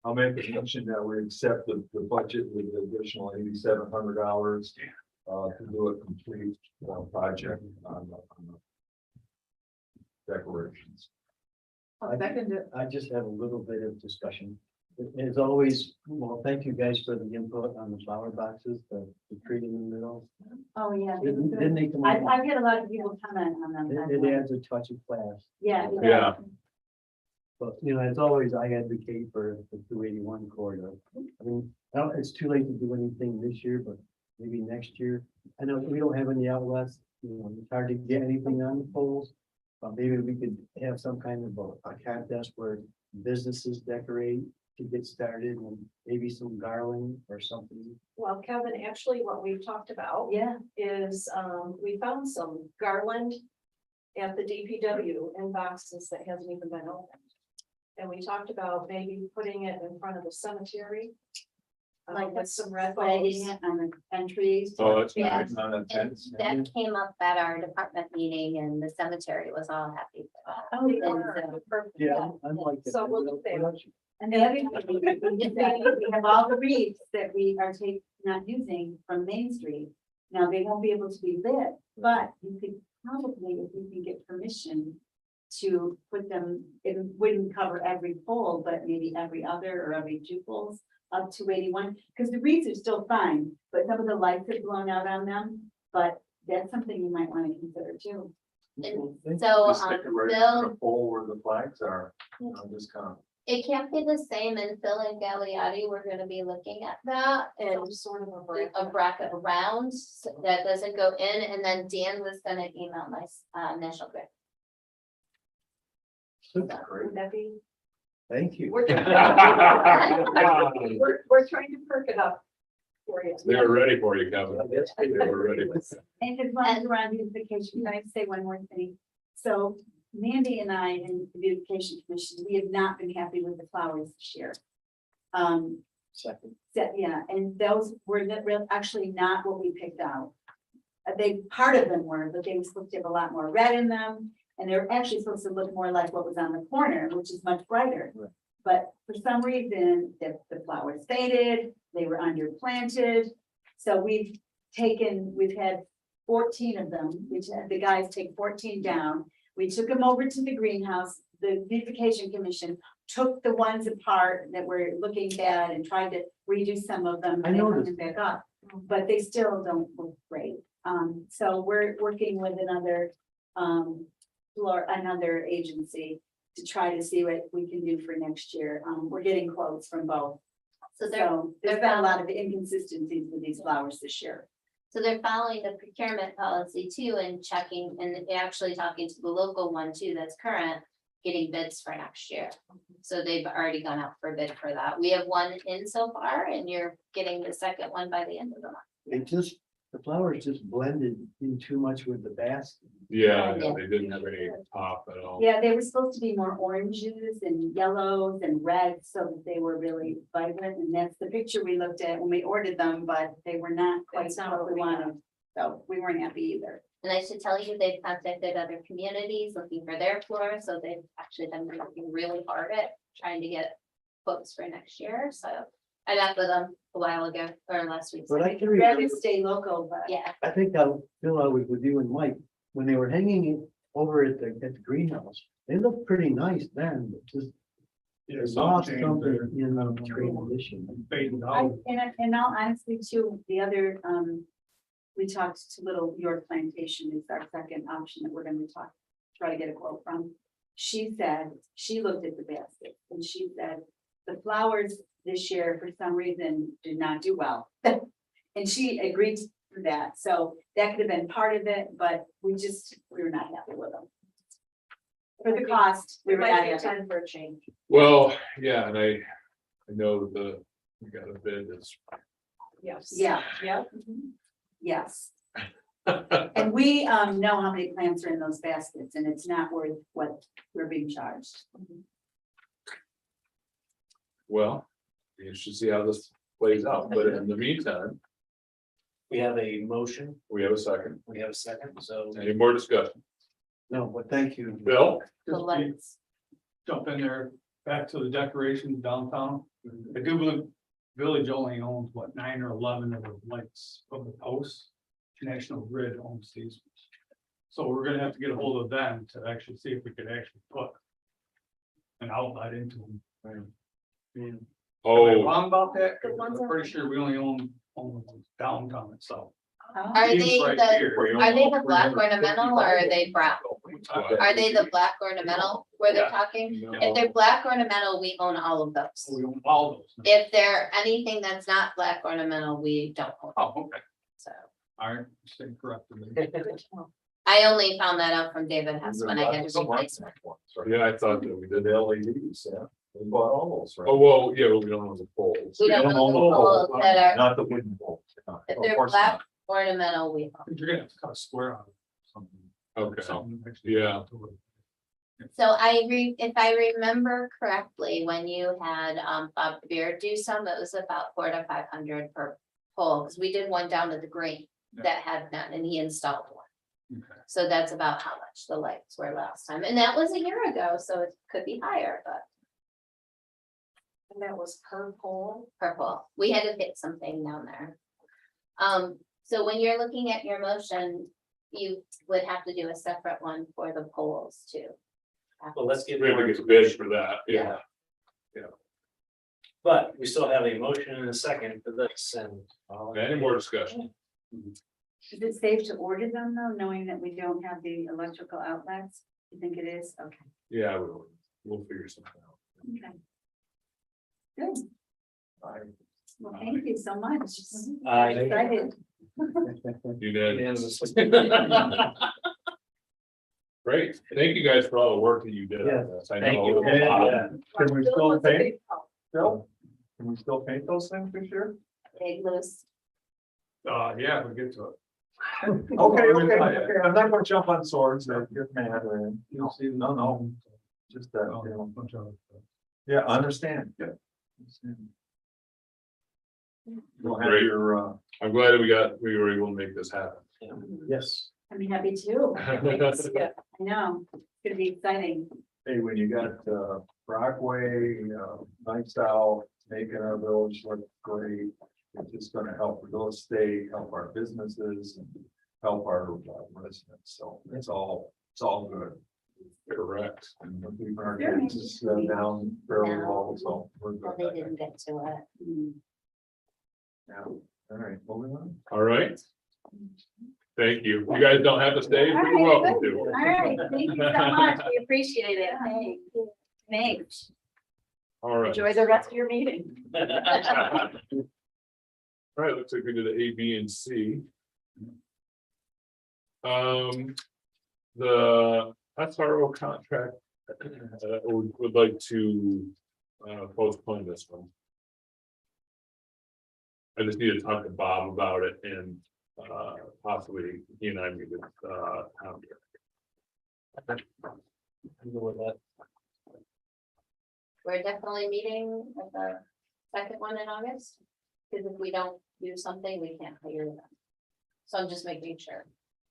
S1: I'll make a motion that we accept the budget with the additional $8,700 to do a complete project on the decorations.
S13: I just have a little bit of discussion. As always, well, thank you guys for the input on the flower boxes, the tree in the middle.
S12: Oh, yeah.
S13: Didn't they come
S12: I've
S13: out?
S12: had a lot of people comment on them.
S13: It adds a touch of class.
S12: Yeah. it
S2: Yeah.
S12: does.
S13: But, as always, I advocate for the 281 corridor. I mean, it's too late to do anything this year, but maybe next year. I know we don't have any outlets, it's hard to get anything on the poles. But maybe we could have some kind of a contest where businesses decorate to get started and maybe some garland or something.
S7: Well, Kevin, actually, what we've talked about
S12: Yeah,
S7: is, we found some garland at the DPW in boxes that hasn't even been opened. And we talked about maybe putting it in front of the cemetery.
S12: Like
S7: with some red
S12: flagging
S7: bulbs.
S12: it on the entries.
S2: Oh, that's
S5: Yeah.
S2: nice.
S1: Not a
S5: And
S1: fence.
S5: that came up at our department meeting and the cemetery was all happy. for that.
S12: Oh, they
S5: And
S12: were.
S5: so-
S13: Yeah, I'm like. that.
S7: So we'll do
S13: What
S7: that.
S13: else?
S12: And the other thing is that we have all the wreaths that we are not using from Main Street. Now, they won't be able to be lit, but you could probably, if you can get permission to put them, it wouldn't cover every pole, but maybe every other or every two poles up to 81, because the wreaths are still fine, but some of the lights have blown out on them. But that's something you might want to consider too.
S5: And so,
S1: Just stick it right on
S5: Bill,
S1: the pole where the flags are, just kind of.
S5: it can't be the same, and Phil and Gagliardi, we're gonna be looking at that and
S7: Some sort of a break.
S5: a bracket around that doesn't go in, and then Dan was gonna email my initial grant.
S7: Would that be?
S13: Thank you.
S7: We're trying to perk it up for you.
S2: They were ready for you, Kevin.
S13: Yes,
S2: They were ready.
S12: And as long as we're on beautification, can I say one more thing? So Mandy and I in the beautification commission, we have not been happy with the flowers this year.
S13: Second.
S12: Yeah, and those were actually not what we picked out. Part of them were, but they were supposed to have a lot more red in them. And they're actually supposed to look more like what was on the corner, which is much brighter.
S13: Right.
S12: But for some reason, the flowers faded, they were underplanted. So we've had 14 of them, which the guys take 14 down. We took them over to the greenhouse. The beautification commission took the ones apart that were looking bad and tried to redo some of them.
S13: I
S12: and they hung
S13: noticed.
S12: them back up, but they still don't look great. So we're working with another agency to try to see what we can do for next year. We're getting quotes from both.
S5: So they're,
S12: So there's been a lot of inconsistencies with these flowers this year.
S5: so they're following the procurement policy too and checking and actually talking to the local one too that's current, getting bids for next year. So they've already gone out for bid for that. We have one in so far and you're getting the second one by the end of the month.
S13: The flowers just blended in too much with the basket.
S2: Yeah, they didn't have any top at all.
S12: Yeah, they were supposed to be more oranges and yellows and reds so that they were really vibrant. And that's the picture we looked at when we ordered them, but they were not quite
S7: That's not
S12: what
S7: what
S12: we
S7: we
S12: wanted. So we weren't happy either.
S5: And I should tell you, they've contacted other communities looking for their floor, so they've actually been working really hard at trying to get quotes for next year, so. I met with them a while ago, or last week.
S13: But I can
S12: Rather
S13: remember,
S12: stay local, but.
S5: Yeah,
S13: I think I was with you and Mike, when they were hanging it over at the greenhouse, they looked pretty nice then, but just
S8: Yeah,
S13: Lost
S8: some
S13: something
S8: change
S13: in the transition.
S8: faded
S12: I,
S8: out.
S12: in all honesty too, the other, we talked to Little York Plantation is our second option that we're gonna try to get a quote from. She said, she looked at the basket and she said, the flowers this year, for some reason, did not do well. And she agreed to that, so that could have been part of it, but we were not happy with them. For the cost, we
S7: It
S12: were not
S7: might be
S12: happy.
S7: time for a change.
S2: Well, yeah, and I know we got a bid that's.
S7: Yes.
S12: Yeah.
S7: Yeah.
S12: Yes. And we know how many plants are in those baskets and it's not worth what we're being charged.
S2: Well, you should see how this plays out, but in the meantime,
S3: We have a motion,
S2: we have a second.
S3: we have a second, so.
S2: Any more discussion?
S13: No, but thank you.
S2: Bill?
S5: The
S8: Just
S5: lights.
S8: jump in there, back to the decorations downtown. I do believe village only owns what, 9 or 11 of the lights of the posts. National Grid owns these. So we're gonna have to get a hold of them to actually see if we could actually put an outlet into them. Am I
S2: Oh,
S8: wrong about that?
S7: The ones
S8: I'm
S7: on-
S8: pretty sure we only own downtown itself.
S5: Are
S8: These
S5: they
S8: right
S5: the,
S8: here.
S5: are they the black ornamental or are they brown? Are they the black ornamental where they're talking? If they're black ornamental, we own all of those.
S8: We own all those.
S5: If they're anything that's not black ornamental, we don't own,
S8: Oh, okay.
S5: so.
S8: All right, stay corrected.
S5: I only found that out from David Hess when I had to replace them.
S2: yeah, I thought that we did.
S1: The LEDs, yeah, we bought all those, right?
S2: Oh, well, yeah, but we don't know the poles.
S5: We don't
S1: don't
S5: own the
S1: own the
S5: poles
S1: poles,
S5: that are,
S1: Not the wooden poles. No,
S5: if
S1: of
S5: they're
S1: course
S5: black
S1: not.
S5: ornamental, we own.
S8: You're gonna have to cut a square on it.
S2: Okay,
S8: Something next to
S2: yeah.
S5: So if I remember correctly, when you had Bob Beard do some, it was about 400 to 500 per pole, because we did one down at the green that had none, and he installed one.
S8: Okay.
S5: So that's about how much the lights were last time, and that was a year ago, so it could be higher, but
S7: And that was per pole.
S5: purple, we had to hit something down there. So when you're looking at your motion, you would have to do a separate one for the poles too.
S3: Well, let's get.
S2: We have
S3: more
S2: to get bids
S3: information.
S2: for that, yeah.
S3: But we still have a motion and a second for this and.
S2: Any more discussion?
S12: Is it safe to order them though, knowing that we don't have the electrical outlets? You think it is? Okay.
S2: Yeah, we'll figure something out.
S12: Okay. Good.
S1: I-
S12: Well, thank you so much.
S3: Aye.
S12: Excited.
S2: Unanimous. Great, thank you guys for all the work that you did on this. I
S3: Thank
S2: know
S3: you.
S2: it was a lot.
S1: Can we
S7: Bill
S1: still
S7: was a
S1: paint,
S7: big help.
S1: Bill? Can we still paint those things this year?
S5: Big loose.
S8: Yeah, we'll get to it.
S1: Okay, I'm not gonna jump on swords, get mad or anything.
S8: You'll see.
S1: No, just that,
S8: Oh,
S1: you know.
S8: bunch of-
S1: Yeah, I understand, yeah. You'll have
S2: Great.
S1: your,
S2: I'm glad that we were able to make this happen.
S3: Yes.
S12: I'm happy too.
S7: Yeah.
S12: I know, it's gonna be exciting.
S1: hey, when you got, Brockway, nice out, making our village look great. It's just gonna help real estate, help our businesses, and help our residents, so it's all good.
S2: Correct.
S1: And we're keeping our taxes down fairly low, so we're
S5: Well,
S1: good.
S5: they didn't get to it.
S12: Mm.
S1: Yeah, all right, moving on.
S2: All right. Thank you. You guys don't have to stay, but you're welcome to.
S12: All right, thank you so much. We appreciate it. Thanks. Thanks.
S2: All right.
S7: Enjoy the rest of your meeting.
S2: All right, looks like we did A, B, and C. The SRO contract, would like to, postpone this one. I just need to talk to Bob about it and, possibly he and I meet with, town here.
S5: We're definitely meeting at the second one in August. Because if we don't do something, we can't hire them. So I'm just making sure.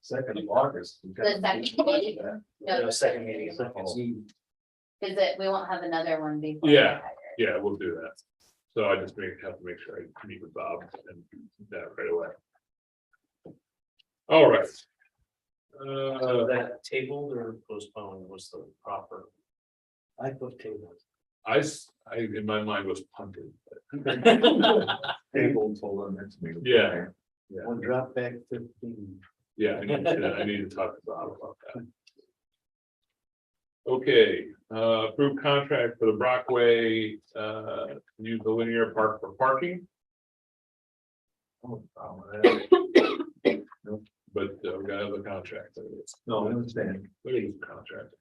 S1: 2nd of August.
S5: The second meeting? No,
S3: No, second meeting.
S5: because we won't have another one before.
S2: Yeah.
S5: they're hired.
S2: Yeah, we'll do that. So I just have to make sure I meet with Bob and do that right away. All right.
S3: So that tabled or postponed was the proper.
S13: I put tables.
S2: in my mind was punted.
S1: Table till the next meeting.
S2: Yeah.
S13: One drop back 15.
S2: Yeah, I need to talk to Bob about that. Okay, approved contract for the Brockway, use the linear park for parking.
S1: Oh, problem with that.
S2: But we gotta have the contract.
S1: No, I understand.
S2: What is the contract?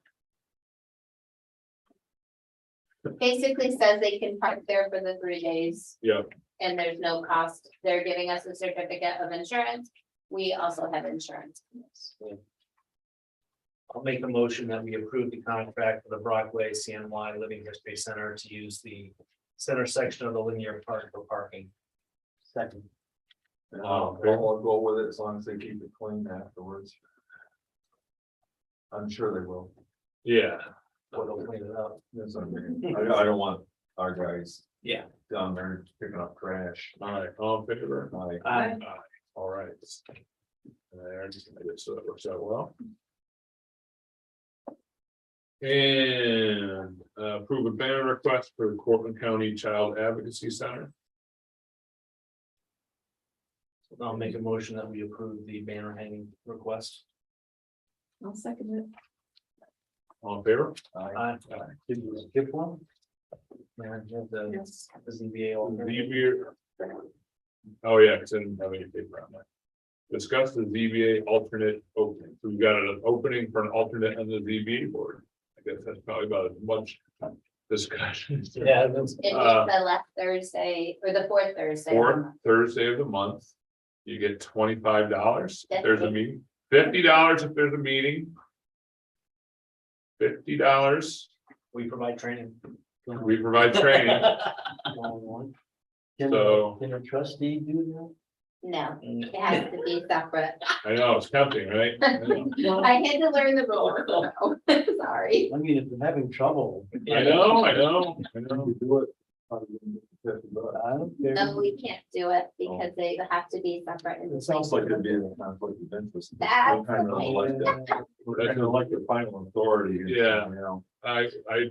S5: Basically says they can park there for the 3 days.
S2: Yeah.
S5: And there's no cost. They're giving us a certificate of insurance. We also have insurance.
S3: I'll make a motion that we approve the contract for the Brockway CNY Living History Center to use the center section of the linear park for parking.
S13: Second.
S1: And I'll go with it as long as they keep it clean afterwards. I'm sure they will.
S2: Yeah,
S3: Or they'll clean it up.
S1: Yes, I mean, I don't want our guys
S3: Yeah.
S1: down there picking up trash.
S2: all right, all in favor?
S1: Like,
S3: Aye.
S2: All right. There, just made it so that works out well. And approve a banner request for the Cortland County Child Advocacy Center.
S3: I'll make a motion that we approve the banner hanging request.
S7: I'll second it.
S2: All in favor?
S3: Aye.
S13: Did you skip one?
S3: And have the
S7: Yes.
S3: ZBA alternate.
S2: ZBA. Oh, yeah, because I didn't have any paper on that. Discuss the ZBA alternate opening. So we got an opening for an alternate on the ZBA board. I guess that's probably about as much discussion.
S3: Yeah, that's,
S5: It is the last Thursday or the fourth Thursday. of the
S2: Fourth
S5: month.
S2: Thursday of the month. You get $25 if there's a
S5: Fifty.
S2: meeting, $50 if there's a meeting. $50.
S3: we provide training.
S2: We provide training,
S13: Can
S2: So-
S13: can a trustee do
S5: No, it has to be separate.
S2: I know, it's tempting, right? I know.
S5: I had to learn the rules. so, Sorry.
S13: that? I mean, if you're having trouble,
S2: I know.
S1: do it.
S13: I don't care.
S5: No, we can't do it because they have to be separate.
S1: It sounds like it'd be in a conflict of interest.
S5: That's
S1: Kind of like that. We're kind of like the final authority.
S2: Yeah.
S1: You know.
S2: I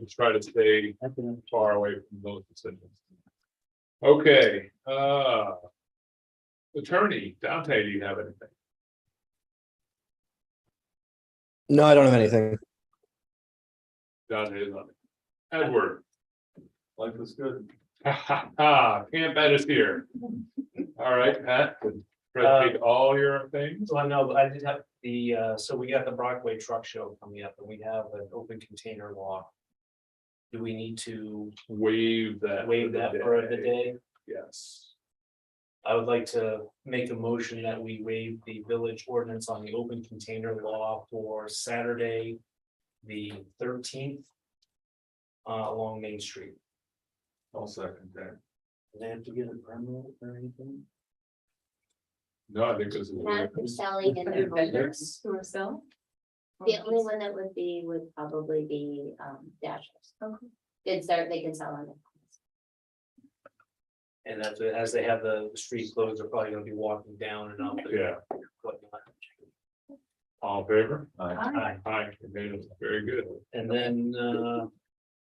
S2: try to stay
S13: I can-
S2: far away from those decisions. Okay, attorney, Dante, do you have anything?
S14: No, I don't have anything.
S2: Dante is on it. Edward.
S1: Life is good.
S2: Camp Ed is here. All right, Pat, try to take all your things.
S3: So I know, but I did have the, so we got the Brockway Truck Show coming up and we have an open container law. Do we need to
S2: Waive that.
S3: waive that for the day?
S2: Yes.
S3: I would like to make a motion that we waive the village ordinance on the open container law for Saturday, the 13th. Along Main Street.
S1: I'll second that.
S13: Do they have to get a permit or anything?
S2: No, I think this is.
S5: Not for selling in their holders.
S7: Who are selling?
S5: The only one that would probably be Dashers. They can sell on it.
S3: And as they have the street closed, they're probably gonna be walking down and up.
S2: Yeah. All in favor?
S3: Aye.
S2: Aye, unanimous. Very good.
S3: And then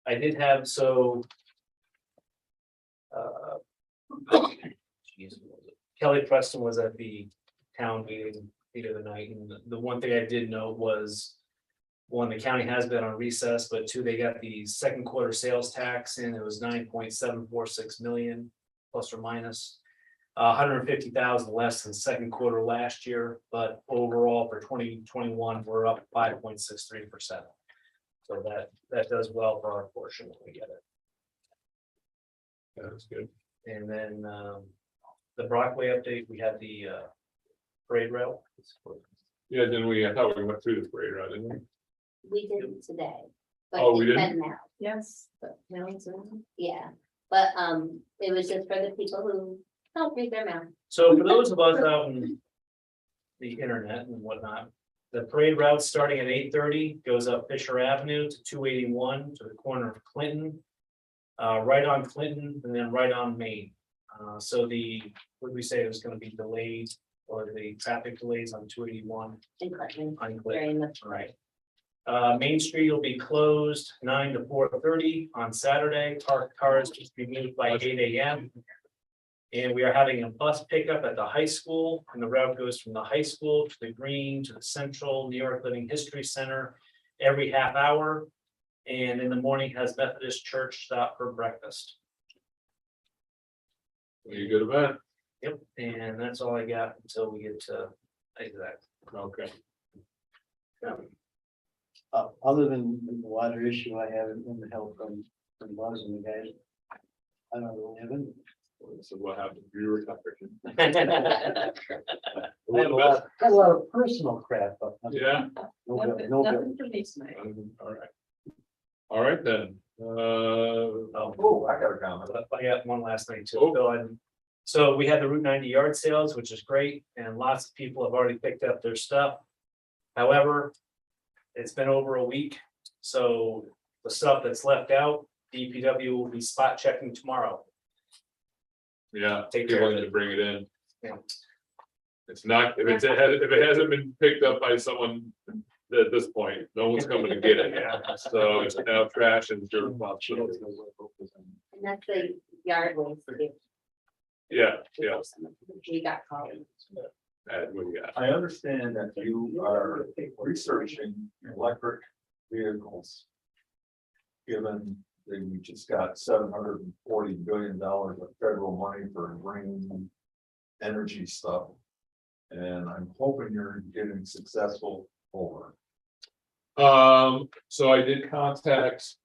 S3: I did have so. Geez, what was it? Kelly Preston was at the town meeting the other night, and the one thing I did note was. One, the county has been on recess, but two, they got the second quarter sales tax in, it was 9.746 million, plus or minus. 150,000 less than second quarter last year, but overall for 2021, we're up 5.63%. So that does well for our portion when we get it.
S2: That's good.
S3: And then the Brockway update, we had the parade rail.
S2: Yeah, then I thought we went through the parade route, didn't we?
S5: We did it today.
S2: Oh, we
S5: But
S2: did?
S5: it's now,
S7: Yes, but now it's in.
S5: yeah, but it was just for the people who don't read their mouth.
S3: So for those of us out in the internet and whatnot, the parade route starting at 8:30 goes up Fisher Avenue to 281 to the corner of Clinton. Right on Clinton and then right on Main. So what did we say, there's gonna be delays or the traffic delays on 281
S5: In Clinton
S3: on Clinton,
S5: during the.
S3: right? Main Street will be closed 9 to 4:30 on Saturday. Parked cars just be moved by 8 AM. And we are having a bus pickup at the high school, and the route goes from the high school to the Green to the Central New York Living History Center every half hour. And in the morning has Methodist Church stop for breakfast.
S2: You good event?
S3: Yep, and that's all I got until we get to exact.
S2: Okay.
S13: Other than the water issue I have in the help from Buzz and the guys. I don't really have any.
S2: So what happened? You were covered.
S13: I have a lot of personal crap, but.
S2: Yeah.
S13: No bill, no bill.
S7: Nothing for me tonight.
S2: All right. All right then.
S1: Oh, I got a comment.
S3: I got one last thing too,
S2: Oh.
S3: Bill. So we had the Route 90 yard sales, which is great, and lots of people have already picked up their stuff. However, it's been over a week, so the stuff that's left out, DPW will be spot checking tomorrow.
S2: Yeah,
S3: Take
S2: they
S3: care of
S2: wanted
S3: it.
S2: to bring it in.
S3: Yeah.
S2: It's not, if it hasn't been picked up by someone at this point, no one's coming to get it. So it's now trash and it's your responsibility.
S5: And that's the yard waste.
S2: Yeah, yeah.
S5: We got called.
S2: Ed, what do you got?
S1: I understand that you are researching electric vehicles. Given that you just got $740 billion of federal money for green energy stuff. And I'm hoping you're getting successful over.
S2: So I did contact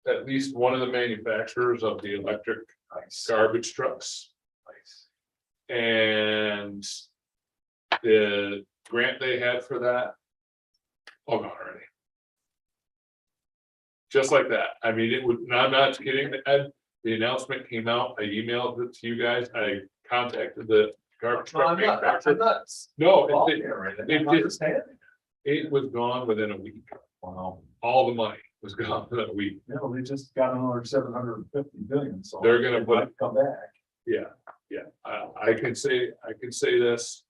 S2: at least one of the manufacturers of the electric
S1: Nice.
S2: garbage trucks.
S1: Nice.
S2: And the grant they had for that. Oh, gone already. Just like that. I mean, it would, I'm not kidding, Ed, the announcement came out, I emailed it to you guys, I contacted the garbage
S1: No,
S2: truck
S1: I'm not,
S2: manufacturer.
S1: I'm not.
S2: No,
S1: faulting
S2: it,
S1: you or anything.
S2: it
S1: I'm
S2: did-
S1: understanding.
S2: it was gone within a week.
S1: Wow.
S2: All the money was gone within a week.
S1: You know, they just got another 750 billion, so.
S2: They're gonna
S1: it
S2: put-
S1: might come back.
S2: Yeah, I can say this.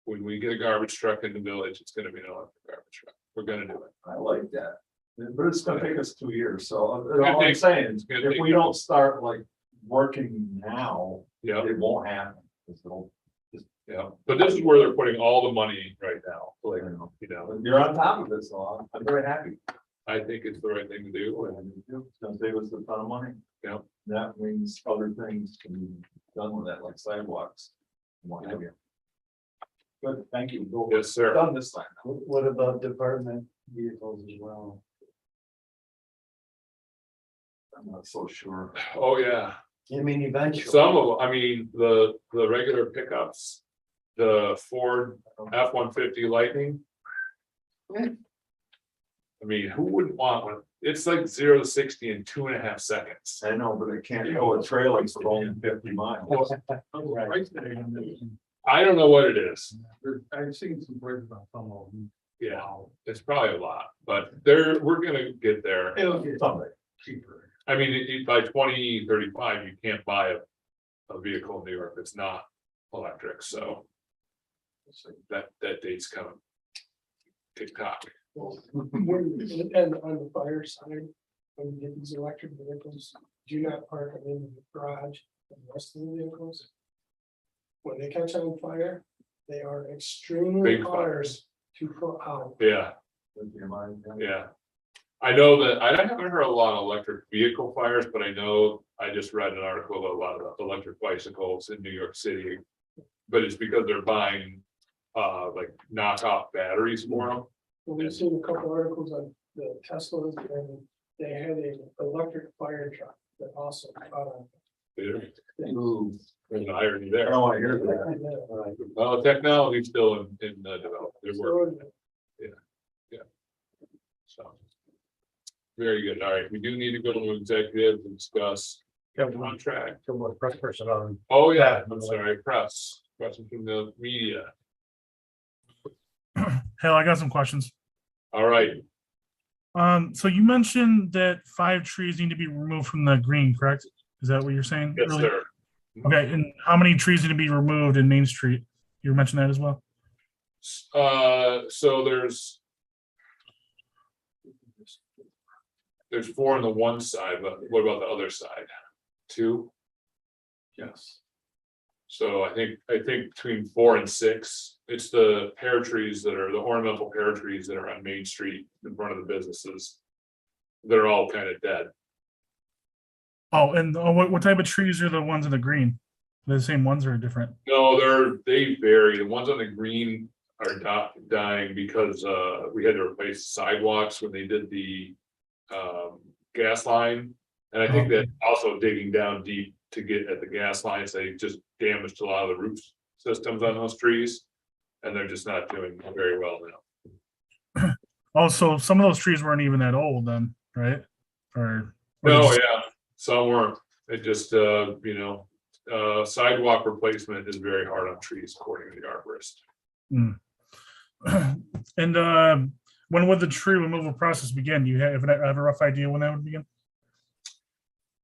S2: When we get a garbage truck in the village, it's gonna be an electric garbage truck. We're gonna do it.
S1: I like that. But it's gonna take us 2 years, so
S2: gonna
S1: all I'm
S2: take-
S1: saying,
S2: it's gonna
S1: if
S2: take-
S1: we don't start like working now,
S2: Yeah,
S1: it won't happen. So,
S2: yeah. But this is where they're putting all the money right now. Like,
S1: you know,
S2: you know,
S1: but you're on top of it, so I'm very happy.
S2: I think it's the right thing to do. And
S1: It's gonna save us a ton of money.
S2: Yeah.
S1: That means other things can be done with that, like sidewalks. and what have you. Good, thank you. Go-
S2: yes, sir.
S1: Done this time.
S13: What about department vehicles as well?
S1: I'm not so sure.
S2: Oh, yeah.
S13: I mean, eventually.
S2: Some of, I mean, the regular pickups, the Ford F-150 Lightning. I mean, who wouldn't want one? It's like 0 to 60 in 2.5 seconds.
S1: I know, but it can't go a trailer for only 50 miles.
S2: I don't know what it is.
S8: I've seen some words about some of them.
S2: Yeah, it's probably a lot, but we're gonna get there.
S8: It'll get
S1: Someday.
S8: cheaper.
S2: I mean, by 2035, you can't buy a vehicle in New York that's not electric, so. That date's coming. TikTok.
S15: And on the fire side, when you get these electric vehicles, do not park them in the garage and the rest of the vehicles. When they catch on fire, they are extremely
S2: Big
S15: hard
S2: fires.
S15: to put out.
S2: Yeah,
S1: Yeah.
S2: yeah. I know that, I haven't heard a lot of electric vehicle fires, but I know, I just read an article about a lot of electric bicycles in New York City. But it's because they're buying, like knockoff batteries for them.
S15: And we've seen a couple articles on the Teslas and they had an electric fire truck that also caught on.
S2: There's
S1: Ooh,
S2: an irony
S1: I
S2: there.
S1: don't wanna hear that.
S13: All right.
S2: Well, technology's still in development. They're working.
S15: So,
S2: So. Very good. All right, we do need to go to executive and discuss contract.
S9: Come on, press person on.
S2: Oh, yeah, I'm sorry, press, question from the media.
S16: Hell, I got some questions.
S2: All right,
S16: So you mentioned that 5 trees need to be removed from the green, correct? Is that what you're saying?
S2: yes,
S16: earlier?
S2: sir.
S16: Okay, and how many trees need to be removed in Main Street? You mentioned that as well?
S2: So there's There's 4 on the one side, but what about the other side? 2?
S8: Yes.
S2: So I think between 4 and 6, it's the pear trees that are the ornamental pear trees that are on Main Street in front of the businesses. They're all kind of dead.
S16: Oh, and what type of trees are the ones in the green? The same ones or different?
S2: No, they vary. The ones on the green are dying because we had to replace sidewalks when they did the gas line. And I think that also digging down deep to get at the gas lines, they just damaged a lot of the root systems on those trees. And they're just not doing very well now.
S16: Also, some of those trees weren't even that old then, right? Or
S2: No, yeah, some weren't. It just, sidewalk replacement is very hard on trees according to the arborist.
S16: And when would the tree removal process begin? Do you have a rough idea when that would begin?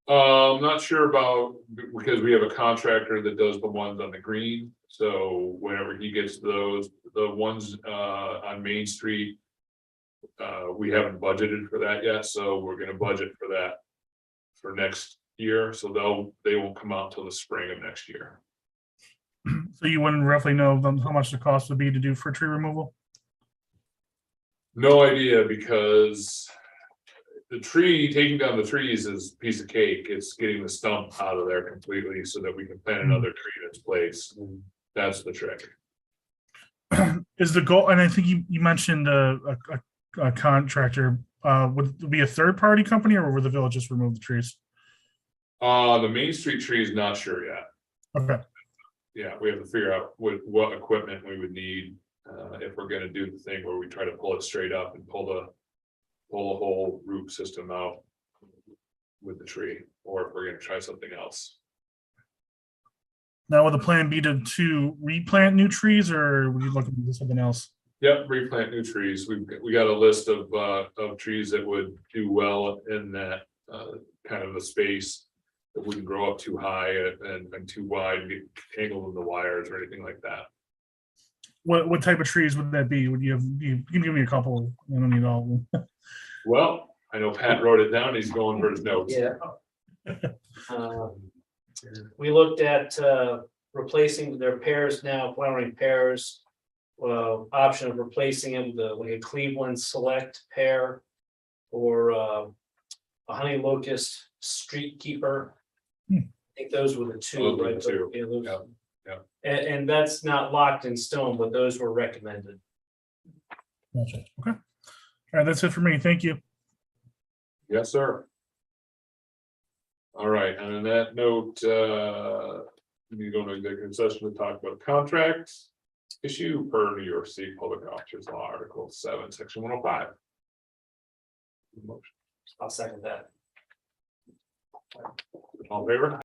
S2: I'm not sure about, because we have a contractor that does the ones on the green. So whenever he gets those, the ones on Main Street, we haven't budgeted for that yet, so we're gonna budget for that for next year. So they won't come out till the spring of next year.
S16: So you wouldn't roughly know how much the cost would be to do for tree removal?
S2: No idea, because taking down the trees is a piece of cake. It's getting the stump out of there completely so that we can plant another tree in its place. That's the trick.
S16: Is the goal, and I think you mentioned a contractor, would it be a third party company or would the village just remove the trees?
S2: The Main Street tree is not sure yet.
S16: Okay.
S2: Yeah, we have to figure out what equipment we would need if we're gonna do the thing where we try to pull it straight up and pull the whole root system out with the tree, or if we're gonna try something else.
S16: Now, would the plan be to replant new trees or would you look to do something else?
S2: Yep, replant new trees. We got a list of trees that would do well in that kind of a space that wouldn't grow up too high and too wide and get tangled in the wires or anything like that.
S16: What type of trees would that be? Would you can give me a couple? I don't need all of them.
S2: Well, I know Pat wrote it down. He's going for his notes.
S3: Yeah. We looked at replacing their pears now, flowering pears. Option of replacing it with like a Cleveland Select pear or a honey locust street keeper. I think those were the two,
S2: Those were the
S3: right?
S2: two.
S3: Yeah, those-
S2: Yep, yep.
S3: And that's not locked in stone, but those were recommended.
S16: Gotcha. Okay. All right, that's it for me. Thank you.
S2: Yes, sir. All right, and on that note, we need to go into executive session to talk about contracts issue per New York State Public Officers Law, Article 7, Section 105.
S3: I'll second that.
S2: All in favor?